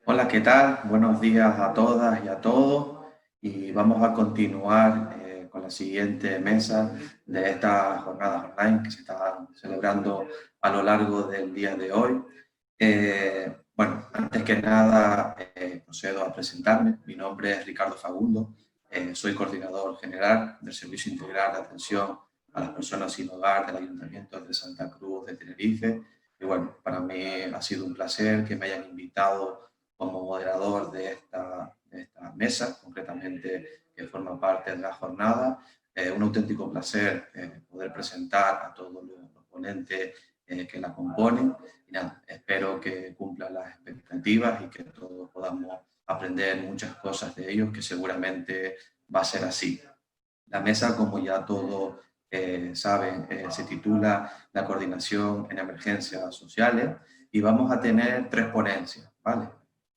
Hola, ¿qué tal? Buenos días a todas y a todos. Y vamos a continuar con la siguiente mesa de estas jornadas online que se están celebrando a lo largo del día de hoy. Bueno, antes que nada procedo a presentarme. Mi nombre es Ricardo Fagundo. Soy coordinador general del Servicio Integral de Atención a las Personas Sin Hogar del Ayuntamiento de Santa Cruz de Tenerife. Y bueno, para mí ha sido un placer que me hayan invitado como moderador de esta mesa, concretamente que forma parte de la jornada. Un auténtico placer poder presentar a todos los ponentes que la componen. Y nada, espero que cumplan las expectativas y que todos podamos aprender muchas cosas de ellos, que seguramente va a ser así. La mesa, como ya todos saben, se titula La coordinación en emergencias sociales y vamos a tener tres ponencias, ¿vale?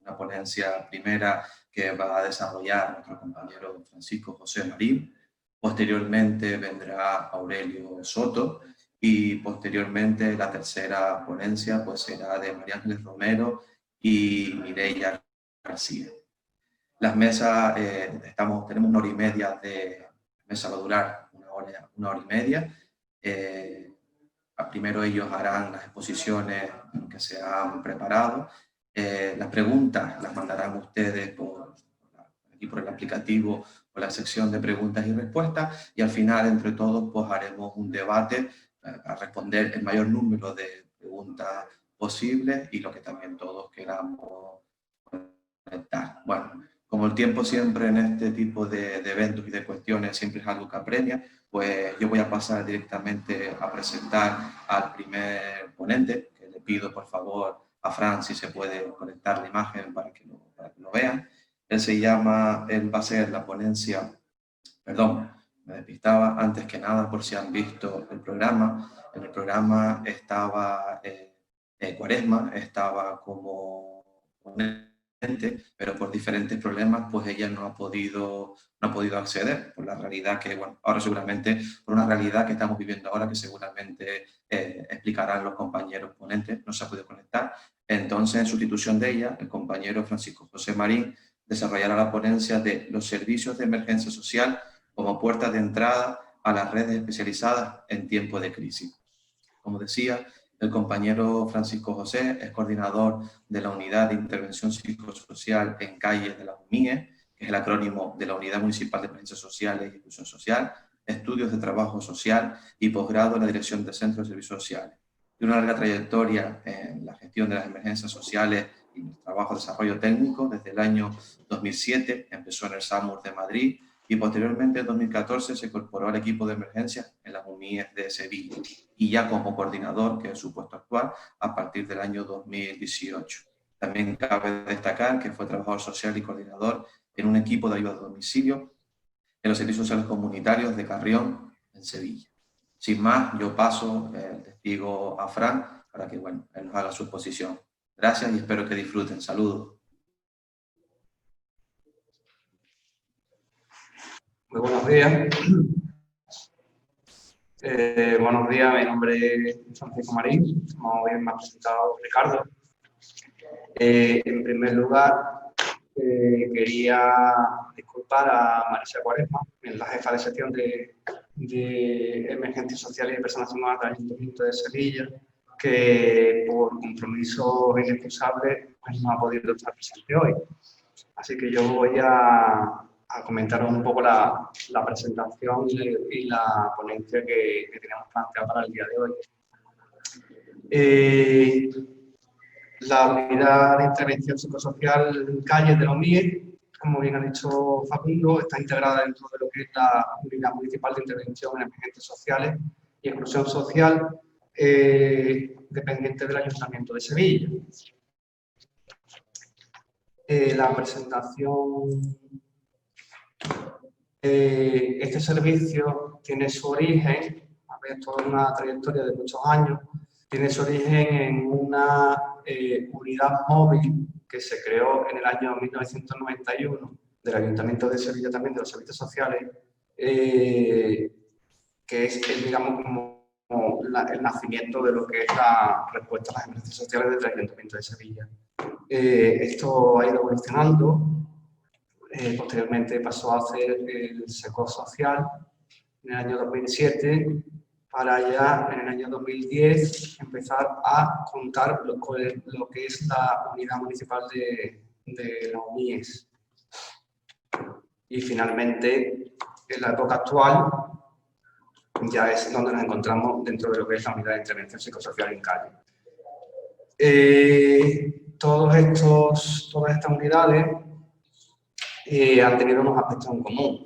Una ponencia primera que va a desarrollar nuestro compañero Francisco José Marín, posteriormente vendrá Aurelio Soto y posteriormente la tercera ponencia pues será de María Ángeles Romero y Mireia García. Las mesas, tenemos una hora y media de mesa, va a durar una hora y media. Primero ellos harán las exposiciones que se han preparado. Las preguntas las mandarán ustedes aquí por el aplicativo o la sección de preguntas y respuestas, y al final entre todos pues haremos un debate a responder el mayor número de preguntas posibles y lo que también todos queramos conectar. Bueno, como el tiempo siempre en este tipo de eventos y de cuestiones siempre es algo que apremia, pues yo voy a pasar directamente a presentar al primer ponente, que le pido por favor a Fran si se puede conectar la imagen para que lo vean. Él va a ser la ponencia, perdón, me despistaba, antes que nada por si han visto el programa. En el programa estaba Cuaresma, estaba como ponente, pero por diferentes problemas pues ella no ha podido acceder por la realidad que, bueno, ahora seguramente por una realidad que estamos viviendo ahora que seguramente explicarán los compañeros ponentes, no se ha podido conectar. Entonces, en sustitución de ella, el compañero Francisco José Marín desarrollará la ponencia de los servicios de emergencia social como puertas de entrada a las redes especializadas en tiempos de crisis. Como decía, el compañero Francisco José es coordinador de la Unidad de Intervención Psicosocial en Calles de la UMIE, que es el acrónimo de la Unidad Municipal de Emergencias Sociales y Inclusión Social, estudios de trabajo social y posgrado en la Dirección de Centros de Servicios Sociales. Tiene una larga trayectoria en la gestión de las emergencias sociales y el trabajo de desarrollo técnico. Desde el año 2007 empezó en el SAMUR de Madrid y posteriormente en 2014 se incorporó al equipo de emergencias en las UMIES de Sevilla y ya como coordinador, que es su puesto actual, a partir del año 2018. También cabe destacar que fue trabajador social y coordinador en un equipo de ayuda a domicilio en los servicios sociales comunitarios de Carrión, en Sevilla. Sin más, yo paso el testigo a Fran para que, bueno, él nos haga su exposición. Gracias y espero que disfruten. Saludos. Muy buenos días. Buenos días, mi nombre es Francisco Marín, como bien me ha presentado Ricardo. En primer lugar, quería disculpar a Marisa Cuaresma, la jefa de sección de Emergencias Sociales y Personas Sin Hogar del Ayuntamiento de Sevilla, que por compromisos inexcusables pues, no ha podido estar presente hoy. Así que yo voy a comentaros un poco la presentación y la ponencia que tenemos planteada para el día de hoy. La unidad de intervención psicosocial en calles de la UMIE, como bien ha dicho Facundo, está integrada dentro de lo que es la Unidad Municipal de Intervención en Emergencias Sociales y Exclusión Social, dependiente del Ayuntamiento de Sevilla. La presentación. Este servicio tiene su origen, toda una trayectoria de muchos años, tiene su origen en una unidad móvil que se creó en el año 1991 del Ayuntamiento de Sevilla, también de los servicios sociales, que es, digamos, como el nacimiento de lo que es la respuesta a las emergencias sociales del Ayuntamiento de Sevilla. Esto ha ido evolucionando. Posteriormente pasó a hacer el psicosocial en el año 2007, para ya en el año 2010 empezar a contar lo que es la unidad municipal de la UMIES. Y finalmente, en la época actual, ya es donde nos encontramos dentro de lo que es la unidad de intervención psicosocial en calle. Todas estas unidades han tenido unos aspectos en común.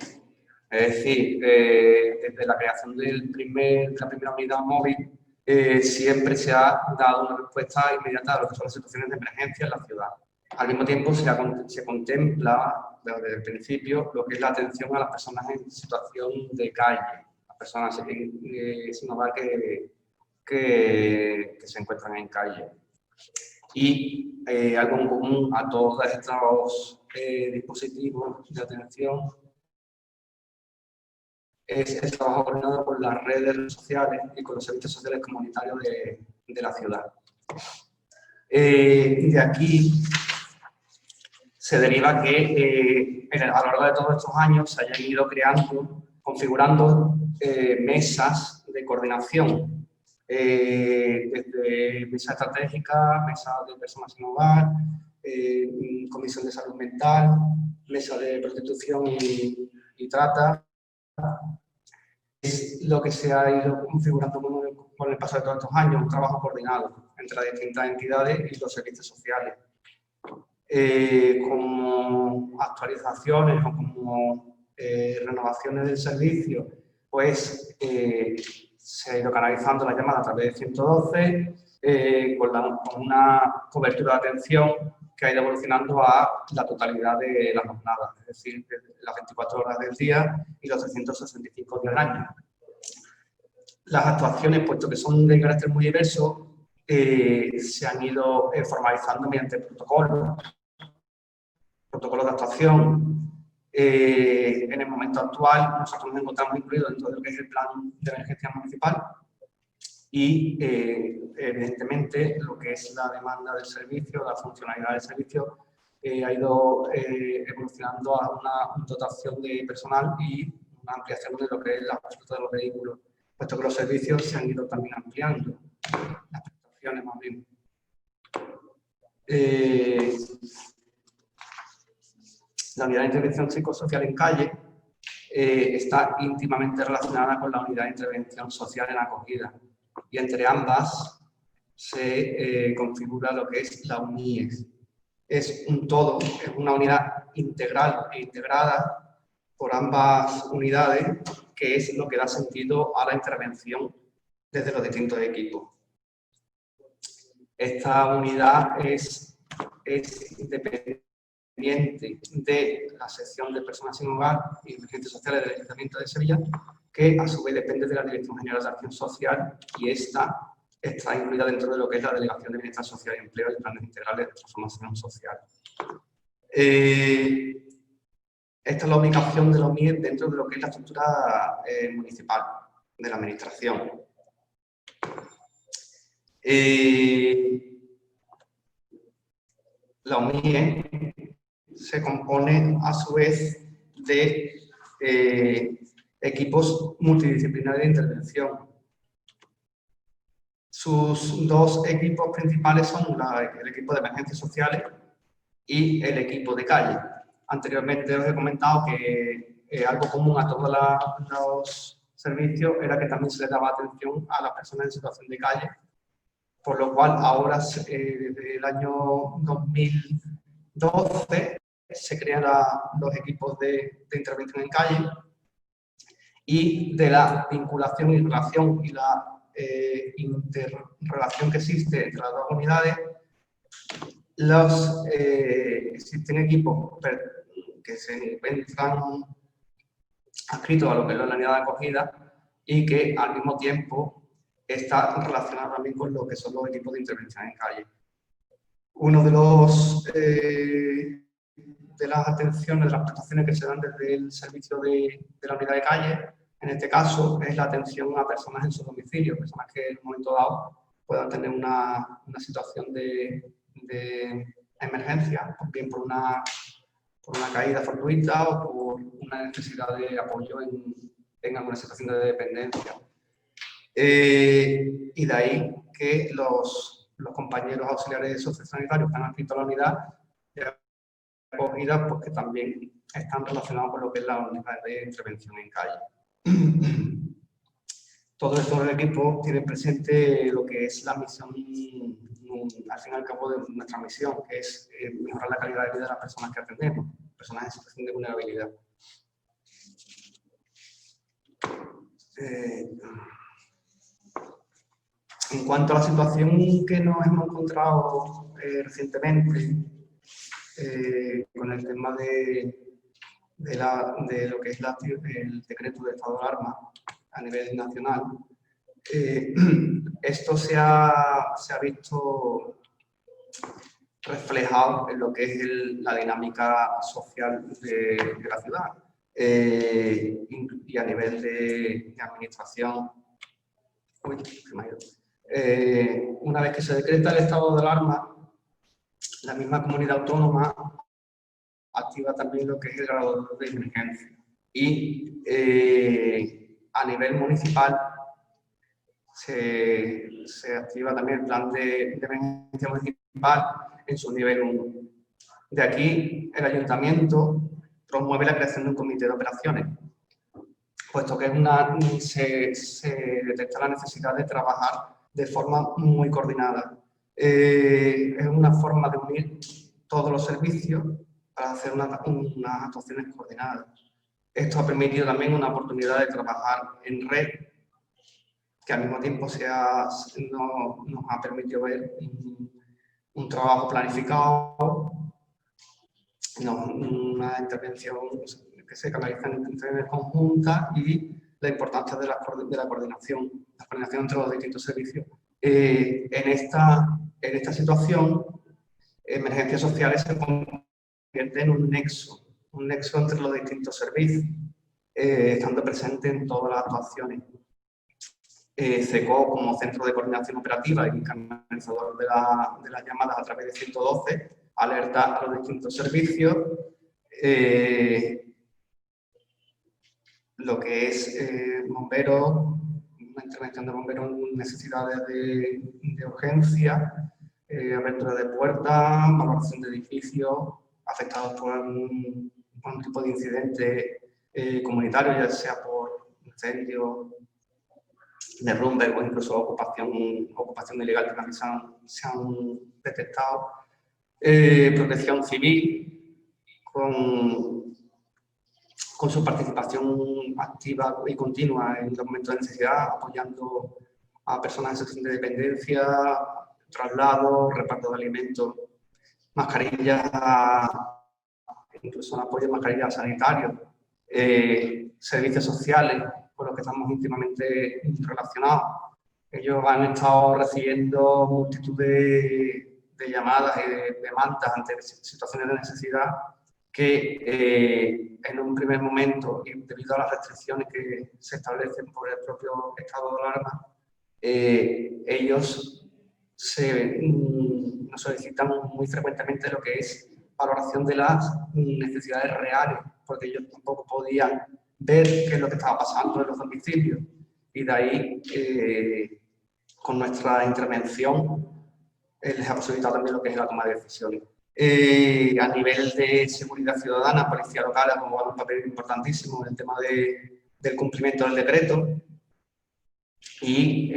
Es decir, desde la creación de la primera unidad móvil, siempre se ha dado una respuesta inmediata a lo que son las situaciones de emergencia en la ciudad. Al mismo tiempo, se contempla desde el principio lo que es la atención a las personas en situación de calle, las personas sin hogar que se encuentran en calle. Y algo en común a todos estos dispositivos de atención es el trabajo coordinado con las redes sociales y con los servicios sociales comunitarios de la ciudad. De aquí se deriva que a lo largo de todos estos años se hayan ido configurando mesas de coordinación, desde mesa estratégica, mesa de personas sin hogar, comisión de salud mental, mesa de prostitución y trata. Es lo que se ha ido configurando con el paso de todos estos años, un trabajo coordinado entre las distintas entidades y los servicios sociales. Como actualizaciones o como renovaciones del servicio, pues se ha ido canalizando la llamada a través de 112, con una cobertura de atención que ha ido evolucionando a la totalidad de las jornadas, es decir, las 24 horas del día y los 365 días al año. Las actuaciones, puesto que son de carácter muy diverso, se han ido formalizando mediante protocolos de actuación. En el momento actual, nosotros nos encontramos incluidos dentro de lo que es el plan de emergencia municipal y, evidentemente, lo que es la demanda del servicio, la funcionalidad del servicio, ha ido evolucionando a una dotación de personal y una ampliación de lo que es la flota de los vehículos, puesto que los servicios se han ido también ampliando, las prestaciones más bien. La unidad de intervención psicosocial en calle está íntimamente relacionada con la unidad de intervención social en acogida, y entre ambas se configura lo que es la UMIES. Es un todo, es una unidad integral e integrada por ambas unidades, que es lo que da sentido a la intervención desde los distintos equipos. Esta unidad es independiente de la sección de personas sin hogar y emergentes sociales del Ayuntamiento de Sevilla, que a su vez depende de la Dirección General de Acción Social, y esta está incluida dentro de lo que es la Delegación de Bienestar Social y Empleo y Planes Integrales de Transformación Social. Esta es la ubicación de los MIE dentro de lo que es la estructura municipal de la Administración. La UMIE se compone, a su vez, de equipos multidisciplinarios de intervención. Sus dos equipos principales son el equipo de emergencias sociales y el equipo de calle. Anteriormente os he comentado que algo común a todos los servicios era que también se les daba atención a las personas en situación de calle, por lo cual ahora, desde el año 2012, se crean los equipos de intervención en calle, y de la vinculación y relación y la interrelación que existe entre las dos unidades, existen equipos que se encuentran adscritos a lo que es la unidad de acogida y que al mismo tiempo está relacionado también con lo que son los equipos de intervención en calle. Uno de las atenciones, de las prestaciones que se dan desde el servicio de la unidad de calle, en este caso, es la atención a personas en su domicilio, personas que en un momento dado puedan tener una situación de emergencia, bien por una caída fortuita o por una necesidad de apoyo en alguna situación de dependencia. Y de ahí que los compañeros auxiliares sociosanitarios que han adscrito a la unidad de acogida, porque también están relacionados con lo que es la unidad de intervención en calle. Todo esto del equipo tiene presente lo que es la misión, al fin y al cabo, de nuestra misión, que es mejorar la calidad de vida de las personas que atendemos, personas en situación de vulnerabilidad. En cuanto a la situación que nos hemos encontrado recientemente, con el tema de lo que es el decreto de estado de alarma a nivel nacional, esto se ha visto reflejado en lo que es la dinámica social de la ciudad y a nivel de administración. Una vez que se decreta el estado de alarma, la misma comunidad autónoma activa también lo que es el grado de emergencia. Y a nivel municipal se activa también el plan de emergencia municipal en su nivel 1. De aquí, el ayuntamiento promueve la creación de un comité de operaciones, puesto que se detecta la necesidad de trabajar de forma muy coordinada. Es una forma de unir todos los servicios para hacer unas actuaciones coordinadas. Esto ha permitido también una oportunidad de trabajar en red, que al mismo tiempo nos ha permitido ver un trabajo planificado, una intervención que se canaliza en intervenciones conjuntas y la importancia de la coordinación entre los distintos servicios. En esta situación, emergencias sociales se convierte en un nexo entre los distintos servicios, estando presente en todas las actuaciones. CECO, como centro de coordinación operativa y canalizador de las llamadas a través de 112, alerta a los distintos servicios. Lo que es bomberos, una intervención de bomberos en necesidades de urgencia, apertura de puertas, valoración de edificios afectados por algún tipo de incidente comunitario, ya sea por incendio, derrumbe o incluso ocupación ilegal que también se han detectado. Protección civil, con su participación activa y continua en los momentos de necesidad, apoyando a personas en situación de dependencia, traslado, reparto de alimentos, mascarillas, incluso un apoyo de mascarillas sanitarios, servicios sociales, con los que estamos íntimamente relacionados. Ellos han estado recibiendo multitud de llamadas y de demandas ante situaciones de necesidad que en un primer momento, y debido a las restricciones que se establecen por el propio estado de alarma, ellos nos solicitan muy frecuentemente lo que es valoración de las necesidades reales, porque ellos tampoco podían ver qué es lo que estaba pasando en los domicilios. Y de ahí, con nuestra intervención, les ha posibilitado también lo que es la toma de decisiones. A nivel de seguridad ciudadana, policía local ha jugado un papel importantísimo en el tema del cumplimiento del decreto y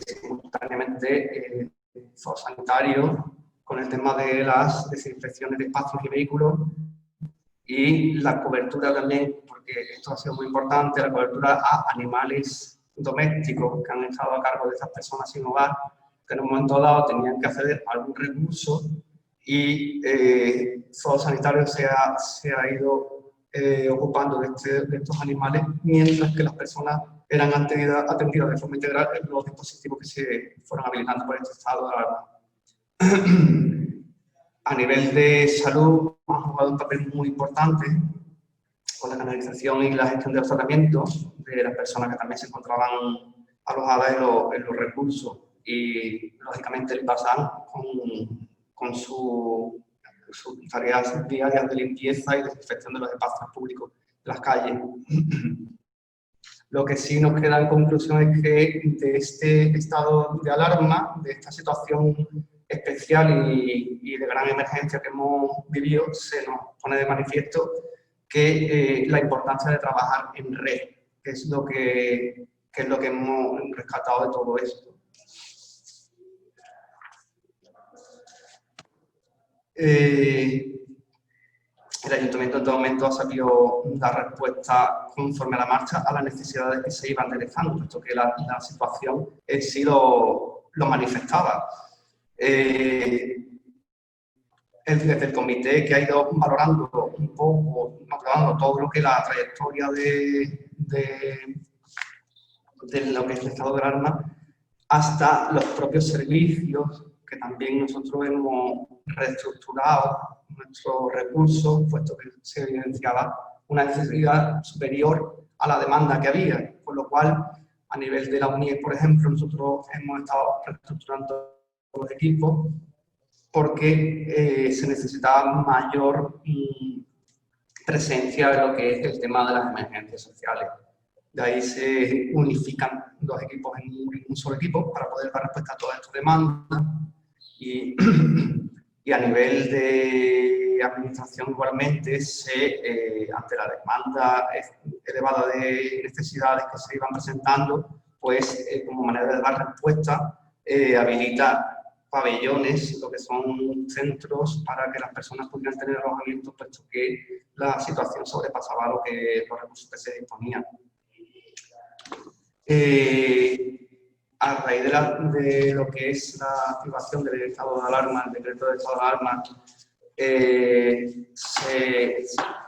simultáneamente sanitario con el tema de las desinfecciones de espacios y vehículos y la cobertura también, porque esto ha sido muy importante, la cobertura a animales domésticos que han estado a cargo de estas personas sin hogar, que en un momento dado tenían que acceder a algún recurso y Zoo Sanitario se ha ido ocupando de estos animales, mientras que las personas eran atendidas de forma integral en los dispositivos que se fueron habilitando por este estado de alarma. A nivel de salud, ha jugado un papel muy importante con la canalización y la gestión de los tratamientos de las personas que también se encontraban alojadas en los recursos y, lógicamente, el PASAN con su sus tareas diarias de limpieza y desinfección de los espacios públicos, de las calles. Lo que sí nos queda en conclusión es que de este estado de alarma, de esta situación especial y de gran emergencia que hemos vivido, se nos pone de manifiesto que la importancia de trabajar en red, que es lo que hemos rescatado de todo esto. El Ayuntamiento en todo momento ha sabido dar respuesta conforme a la marcha a las necesidades que se iban detectando, puesto que la situación en sí lo manifestaba. Desde el comité, que ha ido valorando un poco, valorando todo lo que es la trayectoria de lo que es el estado de alarma, hasta los propios servicios, que también nosotros hemos reestructurado nuestros recursos, puesto que se evidenciaba una necesidad superior a la demanda que había, con lo cual, a nivel de la UNIE, por ejemplo, nosotros hemos estado reestructurando los equipos porque se necesitaba mayor presencia de lo que es el tema de las emergencias sociales. De ahí se unifican los equipos en un solo equipo para poder dar respuesta a todas estas demandas. Y a nivel de administración igualmente, ante la demanda elevada de necesidades que se iban presentando, pues como manera de dar respuesta, habilita pabellones, lo que son centros para que las personas pudieran tener alojamiento, puesto que la situación sobrepasaba los recursos que se disponían. A raíz de lo que es la activación del estado de alarma, el decreto de estado de alarma,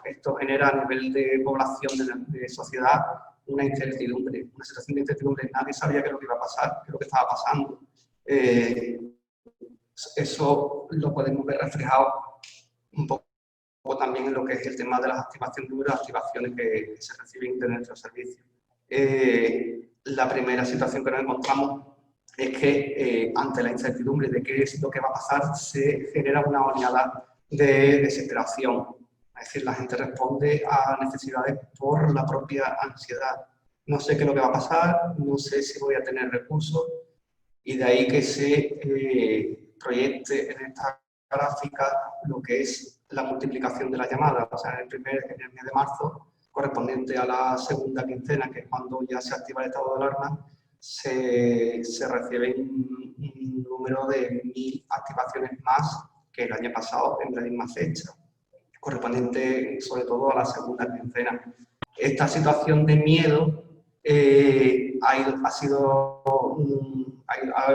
esto genera a nivel de población, de sociedad, una incertidumbre, una situación de incertidumbre. Nadie sabía qué es lo que iba a pasar, qué es lo que estaba pasando. Eso lo podemos ver reflejado un poco también en lo que es el tema de las activaciones, de las activaciones que se reciben de nuestros servicios. La primera situación que nos encontramos es que ante la incertidumbre de qué es lo que va a pasar, se genera una oleada de desesperación. Es decir, la gente responde a necesidades por la propia ansiedad. No sé qué es lo que va a pasar, no sé si voy a tener recursos, y de ahí que se proyecte en esta gráfica lo que es la multiplicación de la llamada. O sea, en el mes de marzo, correspondiente a la segunda quincena, que es cuando ya se activa el estado de alarma, se recibe un número de 1000 activaciones más que el año pasado en la misma fecha, correspondiente sobre todo a la segunda quincena. Esta situación de miedo ha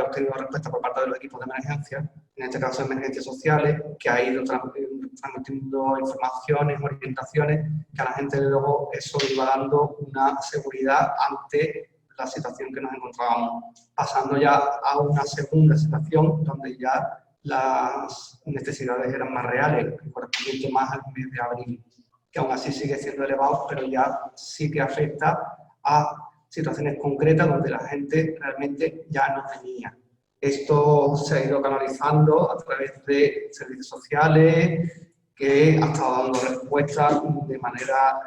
obtenido respuesta por parte de los equipos de emergencia, en este caso emergencias sociales, que ha ido transmitiendo informaciones, orientaciones, que a la gente luego eso iba dando una seguridad ante la situación que nos encontrábamos, pasando ya a una segunda situación donde ya las necesidades eran más reales, correspondiente más al mes de abril, que aún así sigue siendo elevado, pero ya sí que afecta a situaciones concretas donde la gente realmente ya no tenía. Esto se ha ido canalizando a través de servicios sociales, que ha estado dando respuesta de manera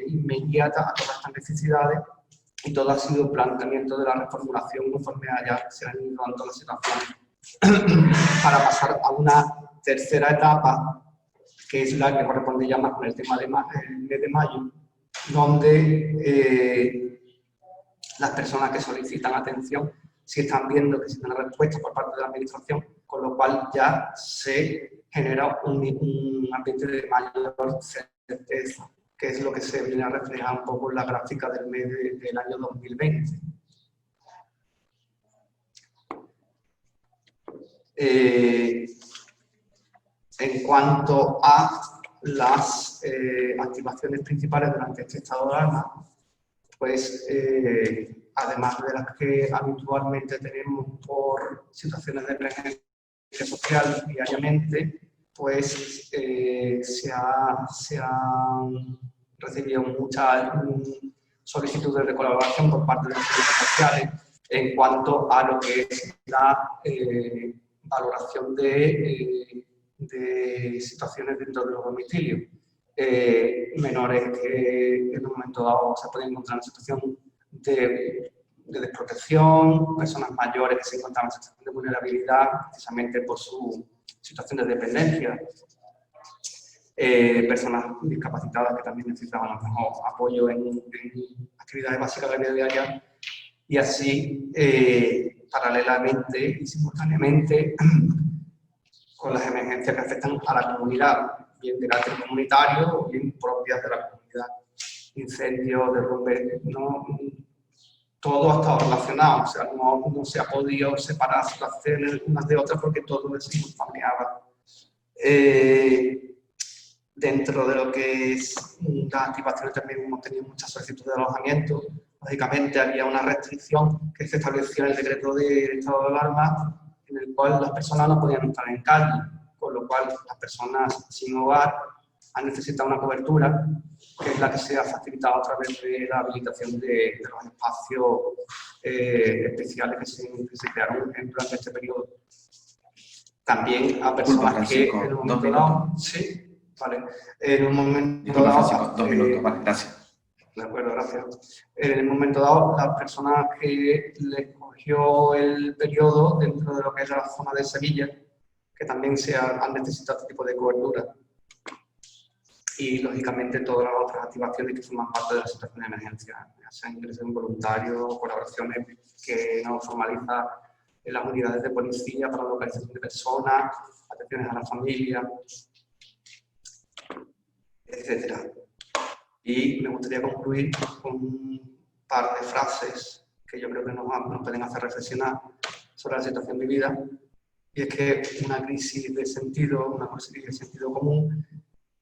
inmediata a todas estas necesidades, y todo ha sido planteamiento de la reformulación conforme ya se han ido dando las situaciones, para pasar a una tercera etapa, que es la que corresponde ya más con el tema del mes de mayo, donde las personas que solicitan atención sí están viendo que se tiene respuesta por parte de la administración, con lo cual ya se genera un ambiente de mayor certeza, que es lo que se viene a reflejar un poco en la gráfica del mes del año 2020. En cuanto a las activaciones principales durante este estado de alarma, pues además de las que habitualmente tenemos por situaciones de emergencia social diariamente, pues se han recibido muchas solicitudes de colaboración por parte de los servicios sociales en cuanto a lo que es la valoración de de situaciones dentro de los domicilios. Menores que en un momento dado se pueden encontrar en situación de desprotección, personas mayores que se encuentran en situación de vulnerabilidad precisamente por su situación de dependencia, personas discapacitadas que también necesitaban a lo mejor apoyo en actividades básicas de la vida diaria, y así paralelamente y simultáneamente con las emergencias que afectan a la comunidad, bien de carácter comunitario o bien propias de la comunidad. Incendios, derrumbes, no, todo ha estado relacionado, o sea, no se ha podido separar situaciones unas de otras porque todo es simultaneado. Dentro de lo que es las activaciones también hemos tenido muchas solicitudes de alojamiento. Lógicamente había una restricción que se estableció en el decreto de estado de alarma, en el cual las personas no podían estar en calle, con lo cual las personas sin hogar han necesitado una cobertura, que es la que se ha facilitado a través de la habilitación de los espacios especiales que se crearon durante este periodo. También a personas que en un momento dado... Sí, vale. En un momento dado... 2 minutos, vale, gracias. De acuerdo, gracias. En el momento dado, las personas que les cogió el periodo dentro de lo que es la zona de Sevilla, que también han necesitado este tipo de cobertura. Y, lógicamente, todas las otras activaciones que forman parte de la situación de emergencia, ya sean ingresos involuntarios, colaboraciones que no formaliza en las unidades de policía para la localización de personas, atenciones a la familia, etcétera. Y me gustaría concluir con un par de frases que yo creo que nos pueden hacer reflexionar sobre la situación vivida. Y es que una crisis de sentido, una crisis de sentido común,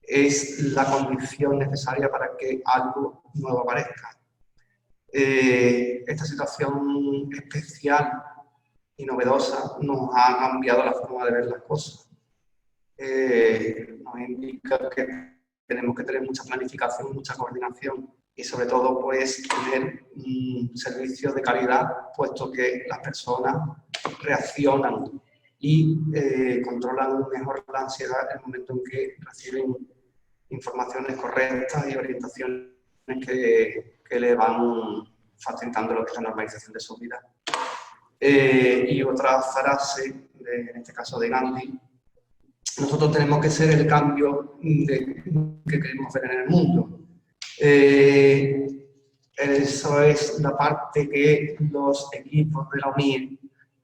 es la condición necesaria para que algo nuevo aparezca. Esta situación especial y novedosa nos ha cambiado la forma de ver las cosas. Nos indica que tenemos que tener mucha planificación, mucha coordinación y sobre todo pues tener un servicio de calidad, puesto que las personas reaccionan y controlan mejor la ansiedad en el momento en que reciben informaciones correctas y orientaciones que le van facilitando lo que es la normalización de su vida. Y otra frase, en este caso de Gandhi: nosotros tenemos que ser el cambio que queremos ver en el mundo. Eso es la parte que los equipos de la UNIR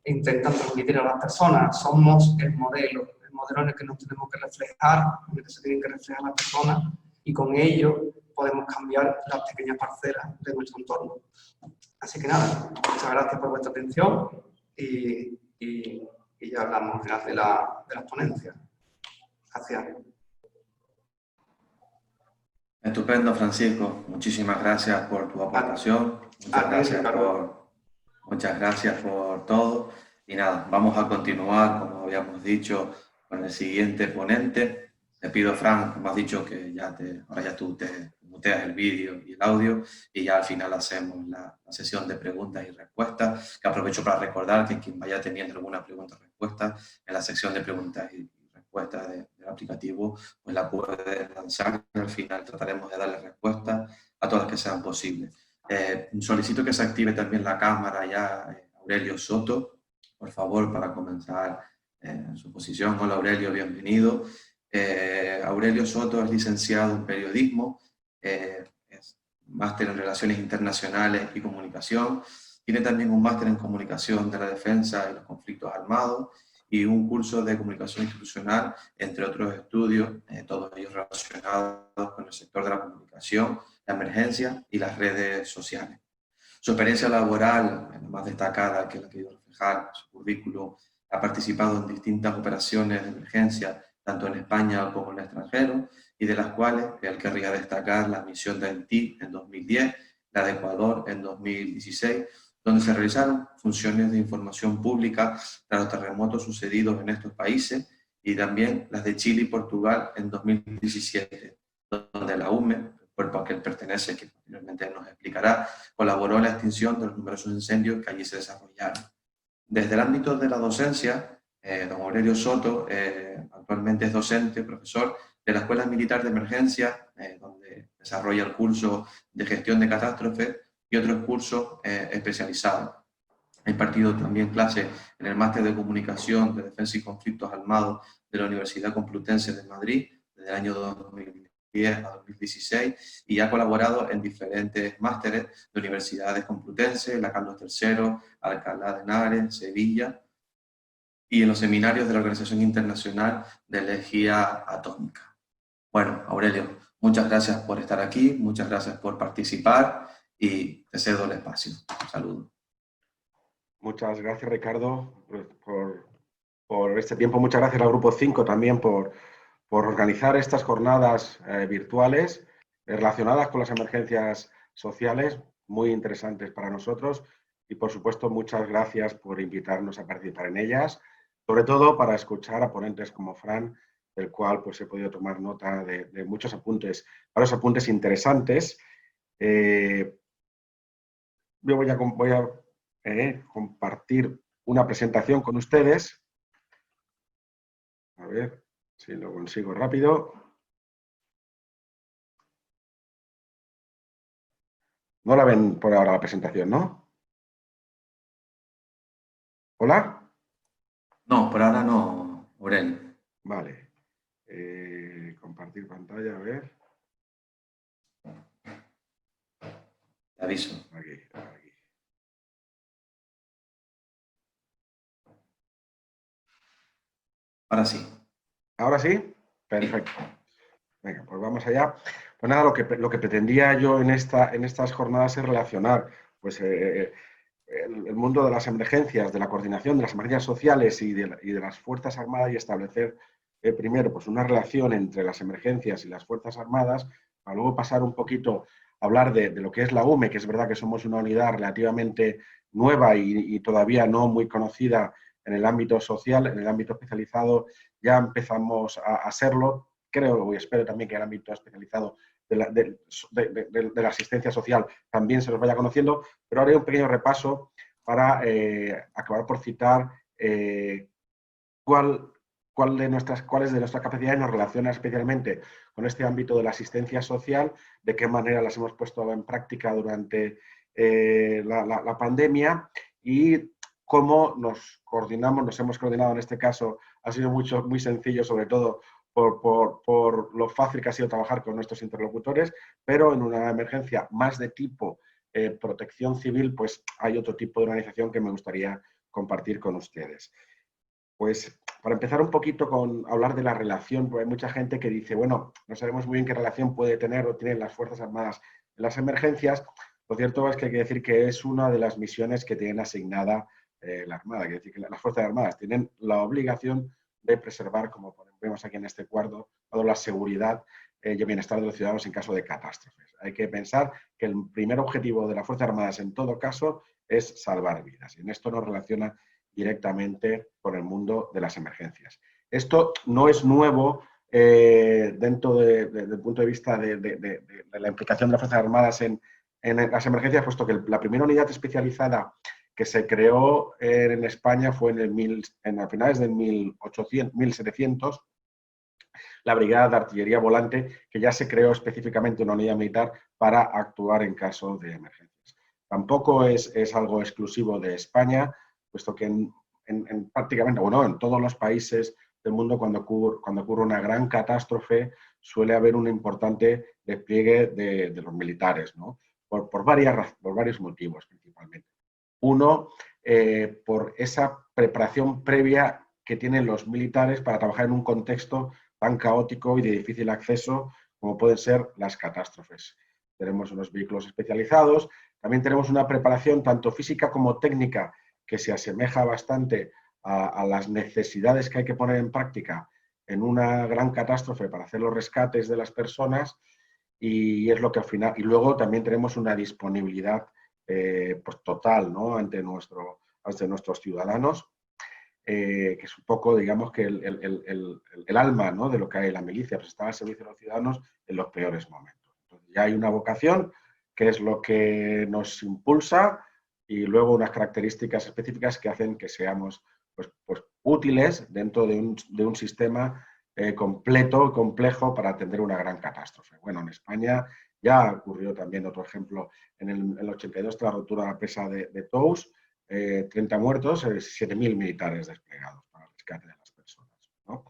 intentan transmitir a las personas. Somos el modelo en el que nos tenemos que reflejar, en el que se tienen que reflejar las personas, y con ello podemos cambiar las pequeñas parcelas de nuestro entorno. Así que nada, muchas gracias por vuestra atención y ya hablamos al final de las ponencias. Gracias. Estupendo, Francisco. Muchísimas gracias por tu aportación. Muchas gracias por todo. Y nada, vamos a continuar, como habíamos dicho, con el siguiente ponente. Te pido, Fran, como has dicho, que ahora ya tú te muteas el vídeo y el audio, y ya al final hacemos la sesión de preguntas y respuestas, que aprovecho para recordar que quien vaya teniendo alguna pregunta o respuesta, en la sección de preguntas y respuestas del aplicativo, pues la puede lanzar, y al final trataremos de darle respuesta a todas las que sean posibles. Solicito que se active también la cámara ya, Aurelio Soto, por favor, para comenzar su posición. Hola, Aurelio, bienvenido. Aurelio Soto es licenciado en periodismo, es máster en relaciones internacionales y comunicación, tiene también un máster en comunicación de la defensa y los conflictos armados y un curso de comunicación institucional, entre otros estudios, todos ellos relacionados con el sector de la comunicación, la emergencia y las redes sociales. Su experiencia laboral, la más destacada, que la que he querido reflejar, su currículum, ha participado en distintas operaciones de emergencia, tanto en España como en el extranjero, y de las cuales él querría destacar la misión de Haití en 2010, la de Ecuador en 2016, donde se realizaron funciones de información pública tras los terremotos sucedidos en estos países, y también las de Chile y Portugal en 2017, donde la UME, el cuerpo a que él pertenece, que posteriormente nos explicará, colaboró en la extinción de los numerosos incendios que allí se desarrollaron. Desde el ámbito de la docencia, Don Aurelio Soto actualmente es docente, profesor de la Escuela Militar de Emergencia, donde desarrolla el curso de gestión de catástrofes y otros cursos especializados. Ha impartido también clases en el Máster de Comunicación de Defensa y Conflictos Armados de la Universidad Complutense de Madrid desde el año 2010 a 2016 y ha colaborado en diferentes másteres de universidades complutenses, la Carlos III, Alcalá de Henares, Sevilla, y en los seminarios de la Organización Internacional de Energía Atómica. Bueno, Aurelio, muchas gracias por estar aquí, muchas gracias por participar y te cedo el espacio. Saludos. Muchas gracias, Ricardo, por este tiempo. Muchas gracias al Grupo 5 también por organizar estas jornadas virtuales relacionadas con las emergencias sociales, muy interesantes para nosotros. Y, por supuesto, muchas gracias por invitarnos a participar en ellas, sobre todo para escuchar a ponentes como Fran, del cual pues, he podido tomar nota de muchos apuntes, varios apuntes interesantes. Yo voy a compartir una presentación con ustedes. A ver si lo consigo rápido. No la ven por ahora la presentación, ¿no? ¿Hola? No, por ahora no, Aurelio. Vale. Compartir pantalla, a ver. Te aviso. Aquí. Ahora sí. ¿Ahora sí? Perfecto. Venga, pues vamos allá. Pues nada, lo que pretendía yo en estas jornadas es relacionar pues, el mundo de las emergencias, de la coordinación de las emergencias sociales y de las Fuerzas Armadas y establecer primero pues, una relación entre las emergencias y las Fuerzas Armadas, para luego pasar un poquito a hablar de lo que es la UME, que es verdad que somos una unidad relativamente nueva y todavía no muy conocida en el ámbito social, en el ámbito especializado ya empezamos a serlo. Creo y espero también que el ámbito especializado de la asistencia social también se los vaya conociendo, pero haré un pequeño repaso para acabar por citar cuáles de nuestras capacidades nos relaciona especialmente con este ámbito de la asistencia social, de qué manera las hemos puesto en práctica durante la pandemia y cómo nos hemos coordinado en este caso. Ha sido muy sencillo, sobre todo por lo fácil que ha sido trabajar con nuestros interlocutores, pero en una emergencia más de tipo protección civil, pues hay otro tipo de organización que me gustaría compartir con ustedes. Pues para empezar un poquito con hablar de la relación, porque hay mucha gente que dice, bueno, no sabemos muy bien qué relación puede tener o tienen las Fuerzas Armadas en las emergencias. Lo cierto es que hay que decir que es una de las misiones que tienen asignada la Armada, es decir, que las Fuerzas Armadas tienen la obligación de preservar, como vemos aquí en este cuadro, la seguridad y el bienestar de los ciudadanos en caso de catástrofes. Hay que pensar que el primer objetivo de las Fuerzas Armadas en todo caso es salvar vidas. Y en esto nos relaciona directamente con el mundo de las emergencias. Esto no es nuevo dentro del punto de vista de la implicación de las Fuerzas Armadas en las emergencias, puesto que la primera unidad especializada que se creó en España fue a finales del 1700, la Brigada de Artillería Volante, que ya se creó específicamente una unidad militar para actuar en caso de emergencias. Tampoco es algo exclusivo de España, puesto que prácticamente, bueno, en todos los países del mundo, cuando ocurre una gran catástrofe, suele haber un importante despliegue de los militares, ¿no? Por varios motivos, principalmente. Uno, por esa preparación previa que tienen los militares para trabajar en un contexto tan caótico y de difícil acceso como pueden ser las catástrofes. Tenemos unos vehículos especializados, también tenemos una preparación tanto física como técnica que se asemeja bastante a las necesidades que hay que poner en práctica en una gran catástrofe para hacer los rescates de las personas, y es lo que al final, y luego también tenemos una disponibilidad pues total, ¿no? ante nuestros ciudadanos, que es un poco, digamos, que el alma, ¿no? de lo que hay en la milicia, pues está al servicio de los ciudadanos en los peores momentos. Entonces, ya hay una vocación que es lo que nos impulsa, y luego unas características específicas que hacen que seamos pues útiles dentro de un sistema completo y complejo para atender una gran catástrofe. Bueno, en España ya ocurrió también otro ejemplo en el 82, tras la ruptura de la presa de Tous, 30 muertos, 7.000 militares desplegados para el rescate de las personas, ¿no?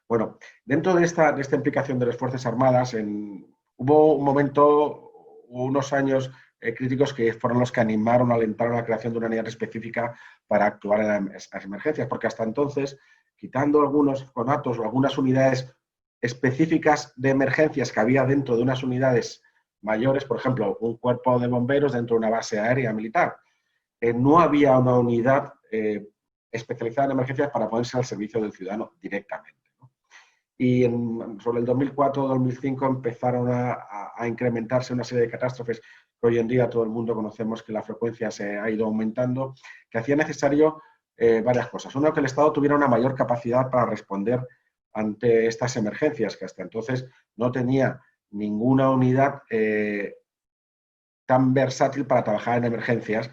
Bueno, dentro de esta implicación de las Fuerzas Armadas, hubo un momento, unos años críticos que fueron los que animaron, alentaron la creación de una unidad específica para actuar en las emergencias, porque hasta entonces, quitando algunos conatos o algunas unidades específicas de emergencias que había dentro de unas unidades mayores, por ejemplo, un cuerpo de bomberos dentro de una base aérea militar, no había una unidad especializada en emergencias para ponerse al servicio del ciudadano directamente. Y sobre el 2004-2005 empezaron a incrementarse una serie de catástrofes que hoy en día todo el mundo conocemos que la frecuencia se ha ido aumentando, que hacía necesario varias cosas. Uno, que el Estado tuviera una mayor capacidad para responder ante estas emergencias, que hasta entonces no tenía ninguna unidad tan versátil para trabajar en emergencias.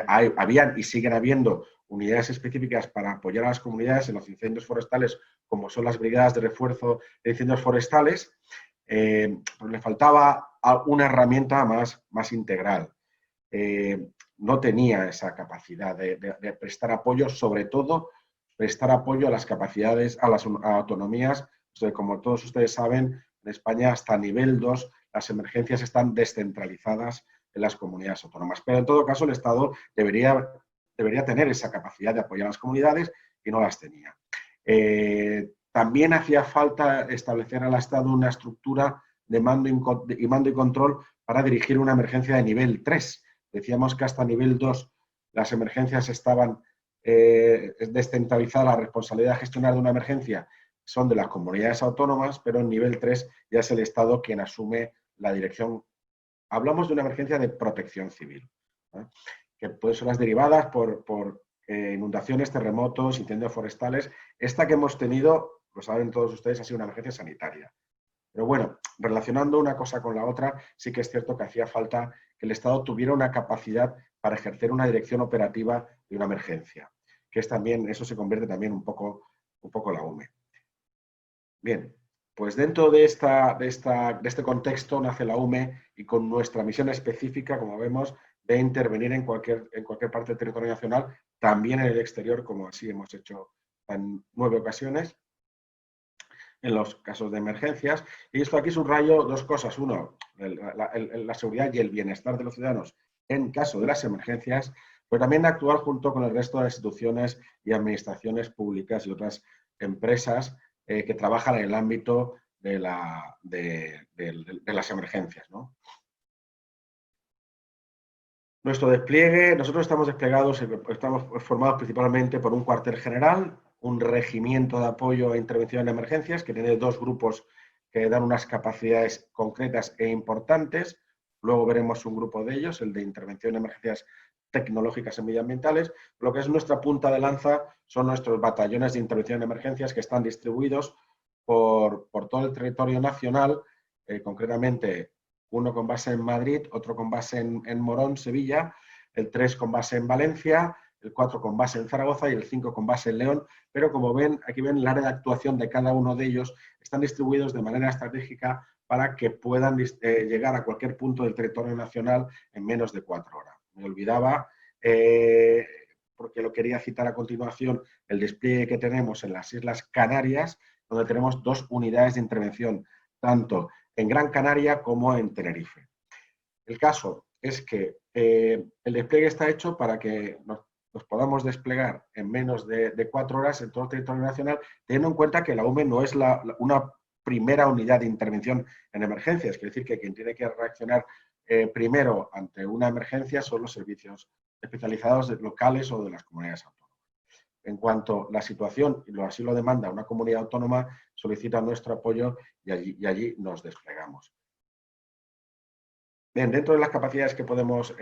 Habían y siguen habiendo unidades específicas para apoyar a las comunidades en los incendios forestales, como son las brigadas de refuerzo de incendios forestales, pero le faltaba una herramienta más integral. No tenía esa capacidad de prestar apoyo, sobre todo prestar apoyo a las capacidades, a las autonomías. Entonces, como todos ustedes saben, en España hasta nivel 2 las emergencias están descentralizadas en las comunidades autónomas. Pero en todo caso el Estado debería tener esa capacidad de apoyar a las comunidades y no las tenía. También hacía falta establecer al Estado una estructura de mando y control para dirigir una emergencia de nivel 3. Decíamos que hasta nivel 2 las emergencias estaban descentralizadas, la responsabilidad de gestionar de una emergencia son de las comunidades autónomas, pero en nivel 3 ya es el Estado quien asume la dirección. Hablamos de una emergencia de protección civil, ¿eh? Que pueden ser las derivadas por inundaciones, terremotos, incendios forestales. Esta que hemos tenido, lo saben todos ustedes, ha sido una emergencia sanitaria. Pero bueno, relacionando una cosa con la otra, sí que es cierto que hacía falta que el Estado tuviera una capacidad para ejercer una dirección operativa de una emergencia, que es también, eso se convierte también un poco en la UME. Bien, pues dentro de este contexto nace la UME y con nuestra misión específica, como vemos, de intervenir en cualquier parte del territorio nacional, también en el exterior, como así hemos hecho en 9 ocasiones, en los casos de emergencias. Y esto aquí subrayo dos cosas. Uno, la seguridad y el bienestar de los ciudadanos en caso de las emergencias, pero también actuar junto con el resto de las instituciones y administraciones públicas y otras empresas que trabajan en el ámbito de las emergencias, ¿no? Nuestro despliegue, nosotros estamos desplegados, estamos formados principalmente por un cuartel general, un regimiento de apoyo e intervención en emergencias que tiene 2 grupos que dan unas capacidades concretas e importantes. Luego veremos un grupo de ellos, el de intervención en emergencias tecnológicas y medioambientales. Lo que es nuestra punta de lanza son nuestros batallones de intervención en emergencias que están distribuidos por todo el territorio nacional, concretamente uno con base en Madrid, otro con base en Morón, Sevilla, el 3 con base en Valencia, el 4 con base en Zaragoza y el 5 con base en León, pero como ven, aquí ven el área de actuación de cada uno de ellos, están distribuidos de manera estratégica para que puedan llegar a cualquier punto del territorio nacional en menos de 4 horas. Me olvidaba, porque lo quería citar a continuación, el despliegue que tenemos en las Islas Canarias, donde tenemos 2 unidades de intervención, tanto en Gran Canaria como en Tenerife. El caso es que el despliegue está hecho para que nos podamos desplegar en menos de 4 horas en todo el territorio nacional, teniendo en cuenta que la UME no es una primera unidad de intervención en emergencias, quiere decir que quien tiene que reaccionar primero ante una emergencia son los servicios especializados locales o de las comunidades autónomas. En cuanto la situación así lo demanda una comunidad autónoma, solicita nuestro apoyo y allí nos desplegamos. Bien, dentro de las capacidades con las